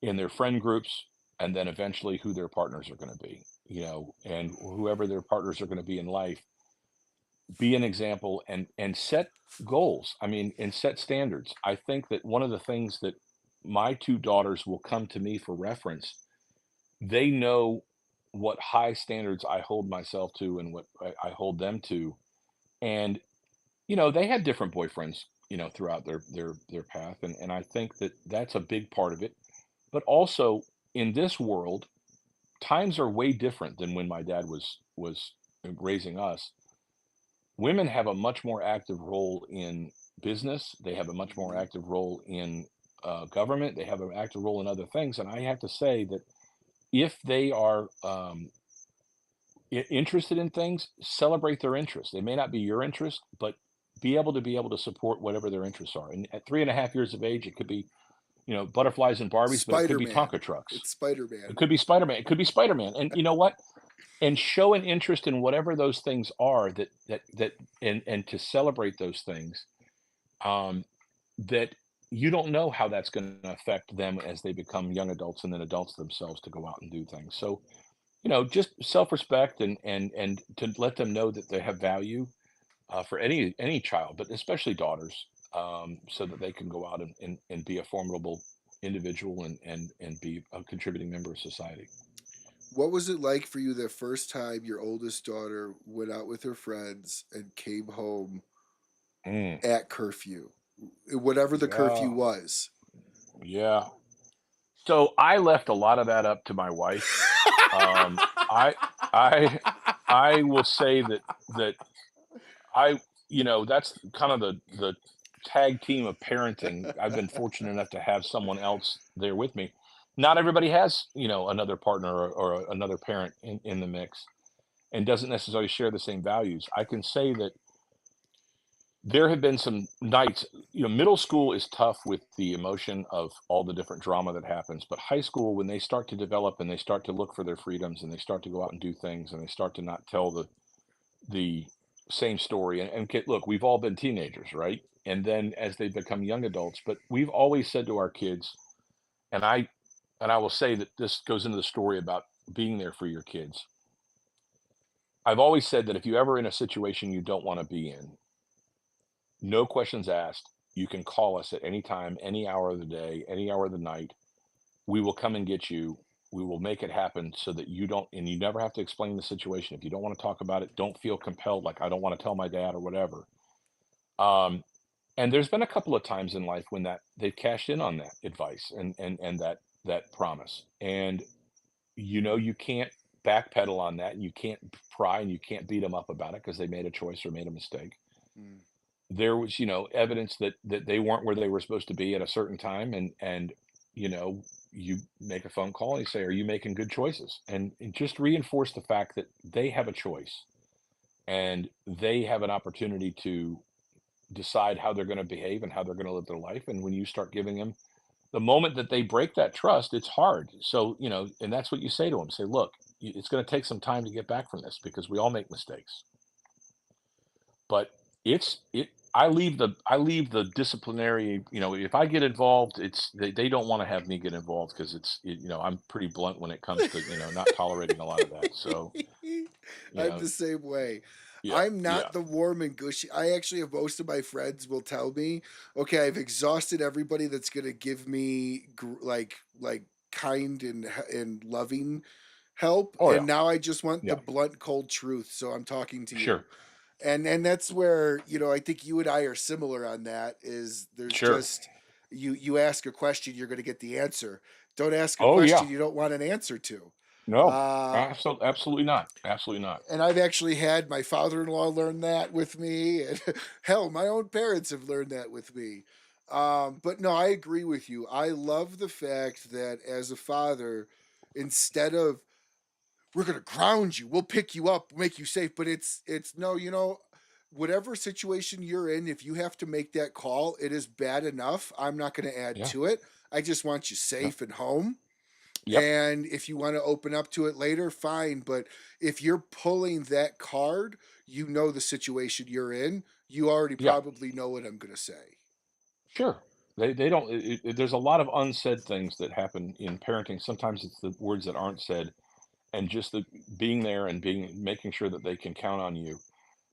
in their friend groups, and then eventually who their partners are going to be, and whoever their partners are going to be in life. Be an example and set goals. I mean, and set standards. I think that one of the things that my two daughters will come to me for reference, they know what high standards I hold myself to and what I hold them to. And they had different boyfriends, throughout their path, and I think that that's a big part of it. But also in this world, times are way different than when my dad was raising us. Women have a much more active role in business. They have a much more Mhm. active role in government. They have an active role in other things. And I have to say that if they are interested in things, celebrate their interests. They may not be your interest, but be able to support whatever their interests are. And at 3.5 years of age, it could be butterflies and Barbies, but it could be Spider-Man. Tonka trucks. It's It Spider-Man. could be Spider-Man. It could be Spider-Man. And you know what? And show an interest in whatever those things are and to celebrate those things, um, that you don't know how that's going to affect them as they become young adults and then adults themselves to go out and do things. So, just self-respect and to let them know that they have value for any child, but especially daughters, so that they can go out and be a formidable individual and be a contributing member of society. What was it like for you the first time your oldest daughter went out with her friends and came home Mm, at curfew, whatever the curfew yeah, was? yeah. So I left a lot of that up to my wife. Um, I I I will say that I that's kind of the tag team of parenting. I've been fortunate enough to have someone else there with me. Not everybody has, another partner or another parent in the mix and doesn't necessarily share the same values. I can say that there have been some nights, middle school is tough with the emotion of all the different drama that happens, but high school, when they start to develop and they start to look for their freedoms and they start to go out and do things and they start to not tell the same story and look, we've all been teenagers, right? And then as they become young adults, but we've always said to our kids, and I will say that this goes into the story about being there for your kids. I've always said that if you ever in a situation you don't want to be in, no questions asked. You can call us at any time, any hour of the day, any hour of the night. We will come and get you. We will make it happen so that you don't, and you never have to explain the situation. If you don't want to talk about it, don't feel compelled, like I don't want to tell my dad or whatever. Um, and there's been a couple of times in life when that they've cashed in on that advice and that promise. And you can't backpedal on that. You can't pry and you can't beat them up about it because they made a choice or made a mistake. Mm. There was, evidence that they weren't where they were supposed to be at a certain time, and you know, you make a phone call and you say, "Are you making good choices?" And just reinforce the fact that they have a choice and they have an opportunity to decide how they're going to behave and how they're going to live their life. And when you start giving them the moment that they break that trust, it's hard. So, and that's what you say to them. Say, "Look, it's going to take some time to get back from this because we all make mistakes." But I leave the disciplinary, if I get involved, they don't want to have me get involved because I'm pretty blunt when it comes to, not tolerating a lot of that. So, you I'm know, the same way. yeah, I'm yeah. not the warm and gushy. I actually have most of my friends will tell me, okay, I've exhausted everybody that's gonna give me like kind and loving help, Oh and yeah, now I just want the yeah, blunt, cold truth. So I'm talking to you, sure, and that's where I think you and I are similar on that. Is there's sure. just you ask a question, you're going to get the answer. Don't ask a Oh question yeah, you don't want an answer to. no, Uh, absolutely not, absolutely not. and I've actually had my father-in-law learn that with me, and hell, my own parents have learned that with me. But no, I agree with you. I love the fact that as a father, instead of we're gonna ground you, we'll pick you up, make you safe, but it's no, whatever situation you're in, if you have to make that call, it is bad enough. I'm not gonna add Yeah. to it. I just want you Yep. safe and home. Yep. And if you want to open up to it later, fine. But if you're pulling that card, you know the situation you're in. You already Yeah. probably know what I'm gonna say. Sure. They don't. There's a lot of unsaid things that happen in parenting. Sometimes it's the words that aren't said, and just the being there and being making sure that they can count on you.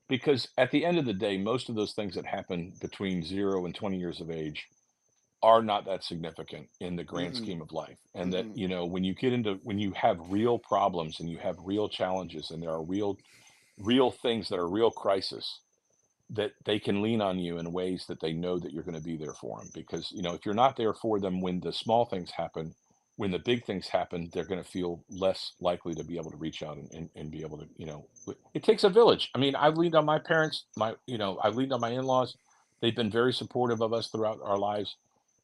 Because at the end of the day, most of those things that happen between 0 and 20 years of age are not that significant in the grand Mm-mm, scheme of life. And that, mm-mm. when you have real problems and you have real challenges and there are real things that are real crisis, that they can lean on you in ways that they know that you're going to be there for them. Because, if you're not there for them when the small things happen, when the big things happen, they're going to feel less likely to be able to reach out and be able to, it takes a village. I mean, I've leaned on my parents, I've leaned on my in-laws. They've been very supportive of us throughout our lives.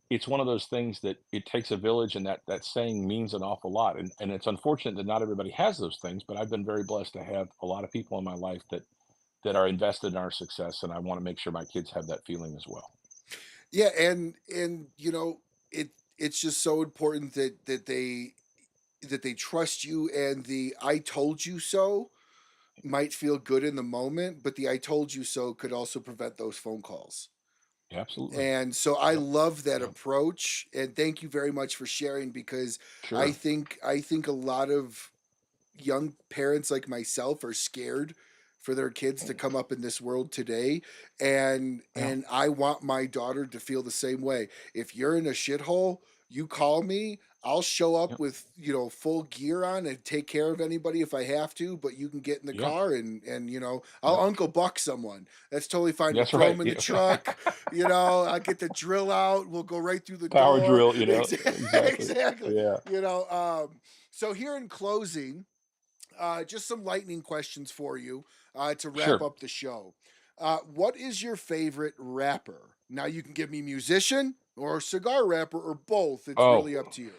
It's one of those things that it takes a village, and that saying means an awful lot. And it's unfortunate that not everybody has those things, but I've been very blessed to have a lot of people in my life that are invested in our success, and I want to make sure my kids have that feeling as well. Yeah, and it's just so important that they trust you, and the "I told you so" might feel good in the moment, but the "I told you so" could also prevent those phone calls. Absolutely. And so I Yep. love that Yep. approach, and thank you very much for sharing, because I Sure. think I think a lot of young parents like myself are scared for their kids to come up in this world today, and Yeah. I want my daughter to feel the same way. If you're in a shithole, you call me. I'll show up Yep. with, full gear on and take care of anybody if I have to, but you can get in the Yeah. car and I'll Yep. Uncle Buck someone. That's totally fine. We'll That's throw right. them in the Yeah. truck, I'll get the drill out. We'll go right through the Power door. drill. Exactly. Exactly. Yeah. So here in closing, just some lightning questions for you to wrap Sure. up the show. What is your favorite rapper? Now you can give me musician or cigar rapper or both. It's Oh. really up to you.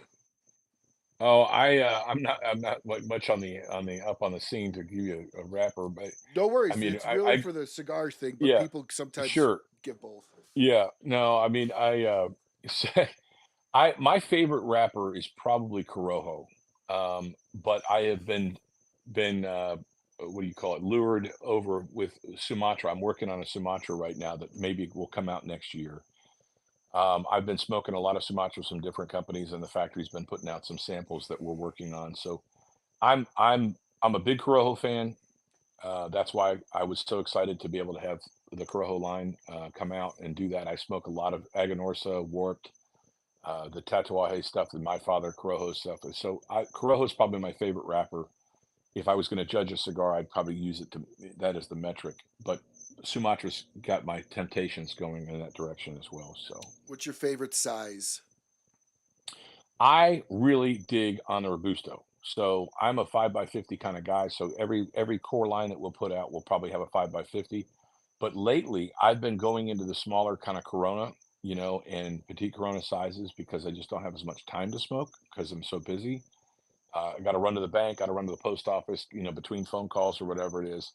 I'm not much on the up on the scene to give you a rapper, but No I worries. mean, It's really for the cigar thing, but yeah, people sometimes sure. get both. Yeah. No, I mean, my favorite rapper is probably Corojo. But I have been what do you call it, lured over with Sumatra. I'm working on a Sumatra right now that maybe will come out next year. I've been smoking a lot of Sumatras from different companies, and the factory's been putting out some samples that we're working on. So I'm a big Corojo fan. That's why I was so excited to be able to have the Corojo line come out and do that. I smoke a lot of Aganorsa, Warped, the Tatuaje stuff, and my father Corojo stuff. Corojo is probably my favorite rapper. If I was going to judge a cigar, I'd probably use it to that as the metric. But Sumatra's got my temptations going in that direction as well. So What's your favorite size? I really dig on the Robusto. So I'm a 5x50 kind of guy. So every core line that we'll put out will probably have a 5x50. But lately, I've been going into the smaller kind of Corona, and petite Corona sizes because I just don't have as much time to smoke because I'm so busy. I got to run to the bank, got to run to the post office, between phone calls or whatever it is.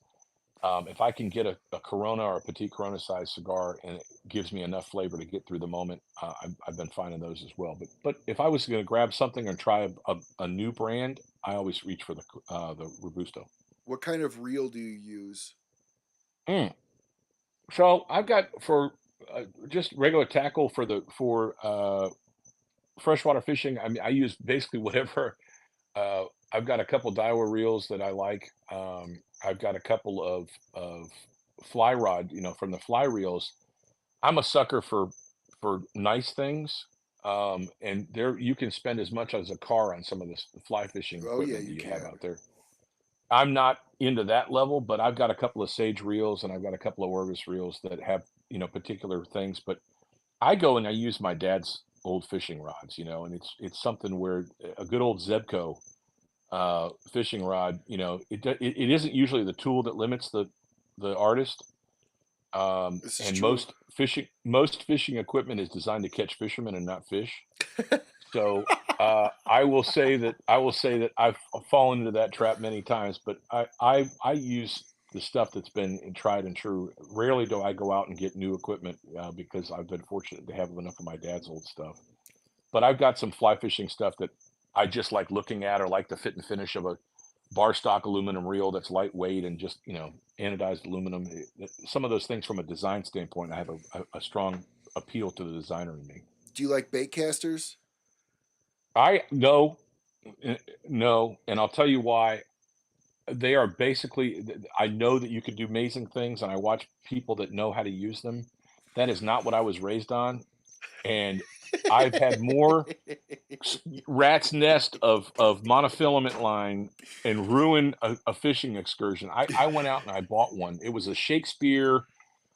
If I can get a Corona or a petite Corona size cigar and it gives me enough flavor to get through the moment, I've been finding those as well. But if I was going to grab something and try a new brand, I always reach for the Robusto. What kind of reel do you use? Mm. So I've got for just regular tackle for freshwater fishing. I mean, I use basically whatever. Uh, I've got a couple Daiwa reels that I like. I've got a couple of fly rod, from the fly reels. I'm a sucker for nice things. And there you can spend as much as a car on some of this fly fishing Oh yeah, equipment that you you have can. out there. I'm not into that level, but I've got a couple of Sage reels and I've got a couple of Orvis reels that have, particular things. But I go and I use my dad's old fishing rods, and it's something where a good old Zebco fishing rod, it isn't usually the tool that limits the artist, This is And true. most fishing equipment is designed to catch fishermen and not fish. So, I will say that I've fallen into that trap many times, but I use the stuff that's been tried and true. Rarely do I go out and get new equipment, because I've been fortunate to have enough of my dad's old stuff. But I've got some fly fishing stuff that I just like looking at, or like the fit and finish of a bar stock aluminum reel that's lightweight and just, anodized aluminum. Some of those things from a design standpoint, I have a strong appeal to the designer in me. Do you like bait casters? I no, no, and I'll tell you why. They are basically, I know that you can do amazing things, and I watch people that know how to use them. That is not what I was raised on, and I've had more rat's nest of monofilament line and ruin a fishing excursion. I went out and I bought one. It was a Shakespeare.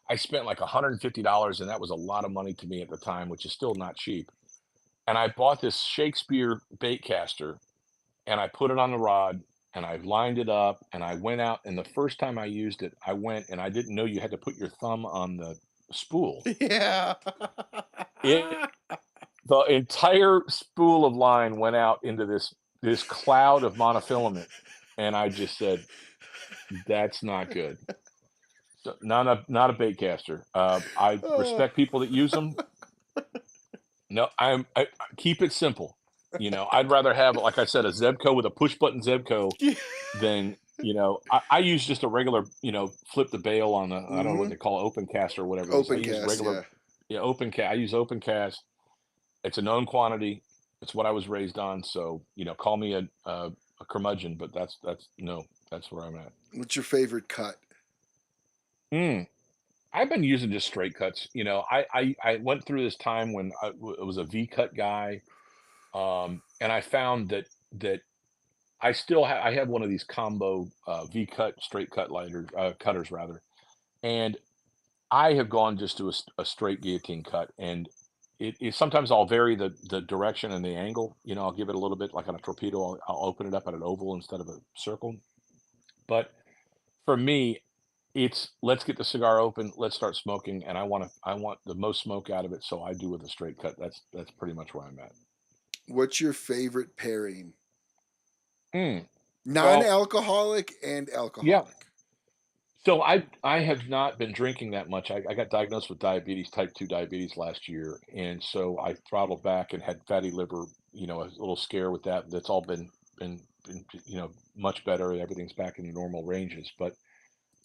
I spent like $150, and that was a lot of money to me at the time, which is still not cheap. And I bought this Shakespeare bait caster, and I put it on the rod, and I lined it up, and I went out, and the first time I used it, I went and I didn't know you had to put your thumb on the spool. Yeah. It The entire spool of line went out into this cloud of monofilament, and I just said, "That's not good." So not a bait caster. I Oh. respect people that use them. No, I keep it simple. I'd rather have, like I said, a Zebco with a push button Zebco than, I use just a regular, flip the bail on the, I don't know what Hmm. they call it, open cast or whatever it is. I Open use cast, regular, yeah. yeah, open cast. I use open cast. It's a known quantity. It's what I was raised on. So, call me a curmudgeon, but that's no, that's where I'm at. What's your favorite cut? Mm. I've been using just straight cuts. I went through this time when I was a V cut guy. And I found that I have one of these combo V cut straight cut lighters, cutters rather, and I have gone just to a straight guillotine cut, and sometimes I'll vary the direction and the angle. I'll give it a little bit like on a torpedo. I'll open it up at an oval instead of a circle. But for me, it's let's get the cigar open, let's start smoking, and I want the most smoke out of it, so I do with a straight cut. That's pretty much where I'm at. What's your favorite pairing? Mm. Well, Non-alcoholic and yeah. alcoholic. So I have not been drinking that much. I got diagnosed with diabetes, type 2 diabetes last year, and so I throttled back and had fatty liver, a little scare with that. That's all been much better. Everything's back in the normal ranges. But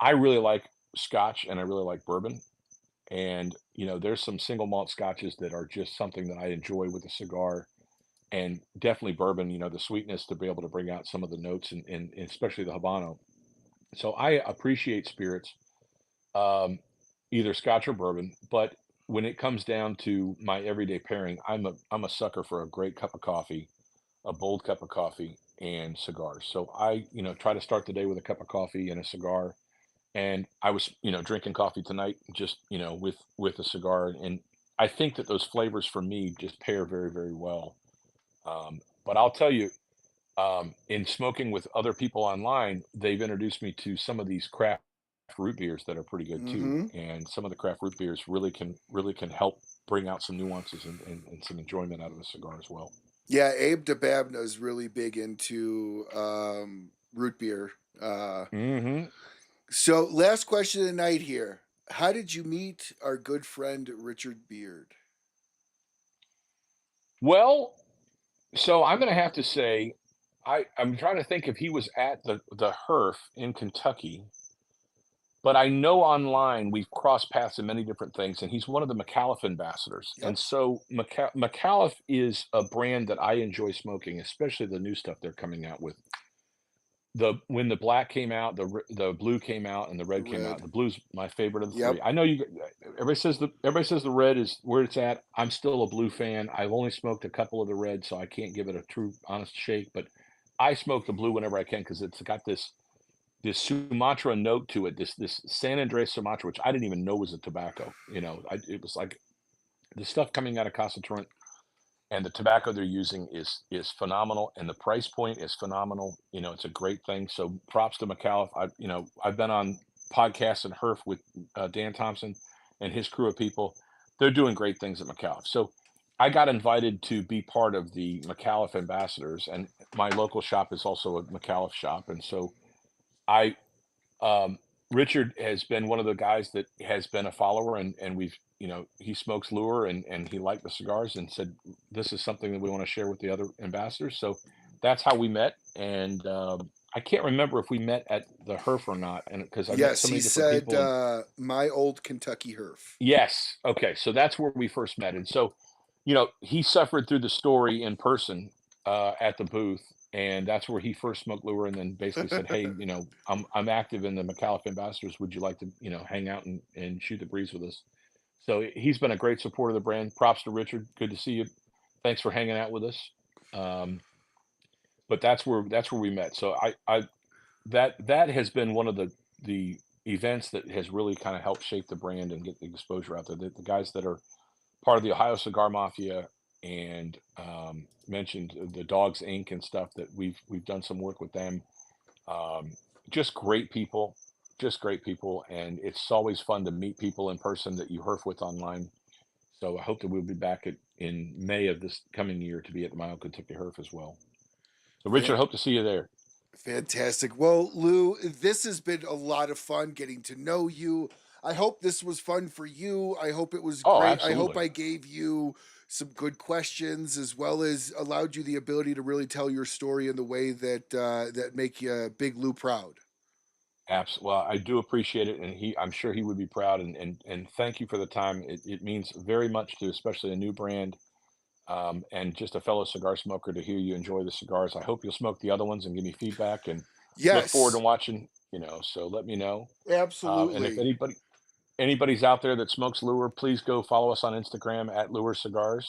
I really like scotch and I really like bourbon. And there's some single malt scotches that are just something that I enjoy with a cigar. And definitely bourbon, the sweetness to be able to bring out some of the notes and especially the Habano. So I appreciate spirits, um, either Scotch or bourbon. But when it comes down to my everyday pairing, I'm a sucker for a great cup of coffee, a bold cup of coffee, and cigars. So I, try to start the day with a cup of coffee and a cigar. And I was, drinking coffee tonight, just with a cigar. And I think that those flavors for me just pair very, very well. But I'll tell you, in smoking with other people online, they've introduced me to some of these craft root beers that are pretty good too. Hmm. And some of the craft root beers really can help bring out some nuances and some enjoyment out of a cigar as well. Yeah, Abe DeBabna is really big into root beer. Hmm. So, last question of the night here. How did you meet our good friend Richard Beard? Well, so I'm going to have to say, I'm trying to think if he was at the HERF in Kentucky, but I know online we've crossed paths in many different things, and he's one of the Micallef ambassadors. Yep. And so Micallef is a brand that I enjoy smoking, especially the new stuff they're coming out with. When the black came out, the blue came out, and the The red came out. red. The blue's my favorite of the Yep. three. I know everybody says the red is where it's at. I'm still a blue fan. I've only smoked a couple of the red, so I can't give it a true honest shake. But I smoke the blue whenever I can because it's got this Sumatra note to it. This San Andres Sumatra, which I didn't even know was a tobacco. It was like the stuff coming out of Casa Torrent, and the tobacco they're using is phenomenal, and the price point is phenomenal. It's a great thing. So props to Micallef. I've been on podcast and Herf with Dan Thompson and his crew of people. They're doing great things at Micallef. So I got invited to be part of the Micallef ambassadors, and my local shop is also a Micallef shop. And so I um, Richard has been one of the guys that has been a follower, and we've, he smokes lure, and he liked the cigars and said, "This is something that we want to share with the other ambassadors." So that's how we met, and I can't remember if we met at the Herf or not, and because I met Yes, so he many different said, people. And my old Kentucky Herf. yes, okay, so that's where we first met, and so, he suffered through the story in person, at the booth, and that's where he first smoked lure, and then basically said, "Hey, I'm active in the Micallef Ambassadors. Would you like to, hang out and shoot the breeze with us?" So he's been a great supporter of the brand. Props to Richard. Good to see you. Thanks for hanging out with us. Um, but that's where we met. So that has been one of the events that has really kind of helped shape the brand and get the exposure out there. The guys that are part of the Ohio Cigar Mafia, and mentioned the Dogs Inc. and stuff, that we've done some work with them. Um, just great people, just great people, and it's always fun to meet people in person that you herf with online. So I hope that we'll be back in May of this coming year to be at the Mile Kentucky Herf as well. So Richard, I Fan- hope to see you there. Fantastic. Well, Lou, this has been a lot of fun getting to know you. I hope this was fun for you. I hope it was Oh, great. I hope absolutely. I gave you some good questions, as well as allowed you the ability to really tell your story in the way that make you Big Lou proud. Well, I do appreciate it, and I'm sure he would be proud. And thank you for the time. It means very much to, especially a new brand, and just a fellow cigar smoker, to hear you enjoy the cigars. I hope you'll smoke the other ones and give me feedback, and look forward to Yes, watching. So let me know. And if absolutely. anybody's out there that smokes lure, please go follow us on Instagram at Lure Cigars,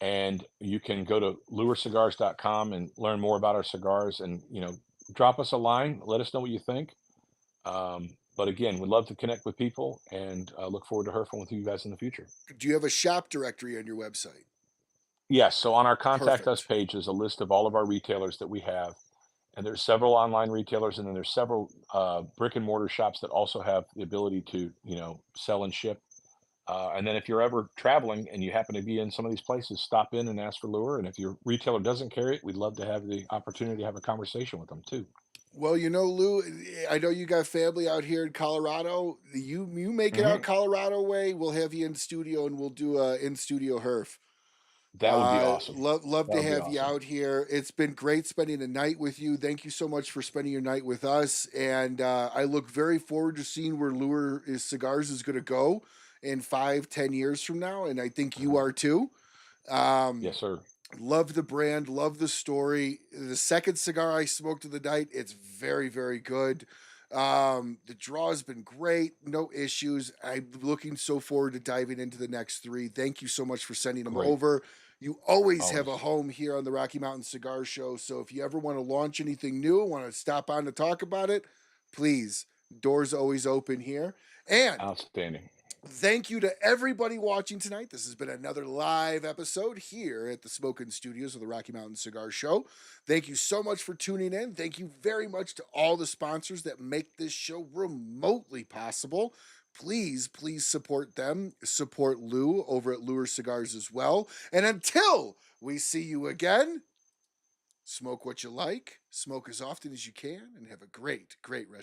and you can go to lurecigars.com and learn more about our cigars, and drop us a line. Let us know what you think. But again, we'd love to connect with people, and look forward to herfing with you guys in the future. Do you have a shop directory on your website? Yes, so on our contact us Perfect. page is a list of all of our retailers that we have, and there's several online retailers, and then there's several brick and mortar shops that also have the ability to sell and ship. And then if you're ever traveling and you happen to be in some of these places, stop in and ask for lure. And if your retailer doesn't carry it, we'd love to have the opportunity to have a conversation with them too. Well, Lou, I know you got family out here in Colorado. You make it out Hmm. Colorado way, we'll have you in studio and we'll do a in studio herf. That would be awesome. Love That to would be have you awesome. out here. It's been great spending the night with you. Thank you so much for spending your night with us, and I look very forward to seeing where Lure is Cigars is going to go in 5, 10 years from now, and I think you Mhm. are too. Um, Yes, sir. Love the brand, love the story. The second cigar I smoked of the night, it's very, very good. The draw has been great, no issues. I'm looking so forward to diving into the next three. Thank you so much for sending them Great. over. You always have a Always. home here on the Rocky Mountain Cigar Show. So if you ever want to launch anything new, want to stop on to talk about it, please, doors always open here. And Outstanding. thank you to everybody watching tonight. This has been another live episode here at the Smokin' Studios of the Rocky Mountain Cigar Show. Thank you so much for tuning in. Thank you very much to all the sponsors that make this show remotely possible. Please, please support them. Support Lou over at Lure Cigars as well. And until we see you again, smoke what you like, smoke as often as you can, and have a great, great rest.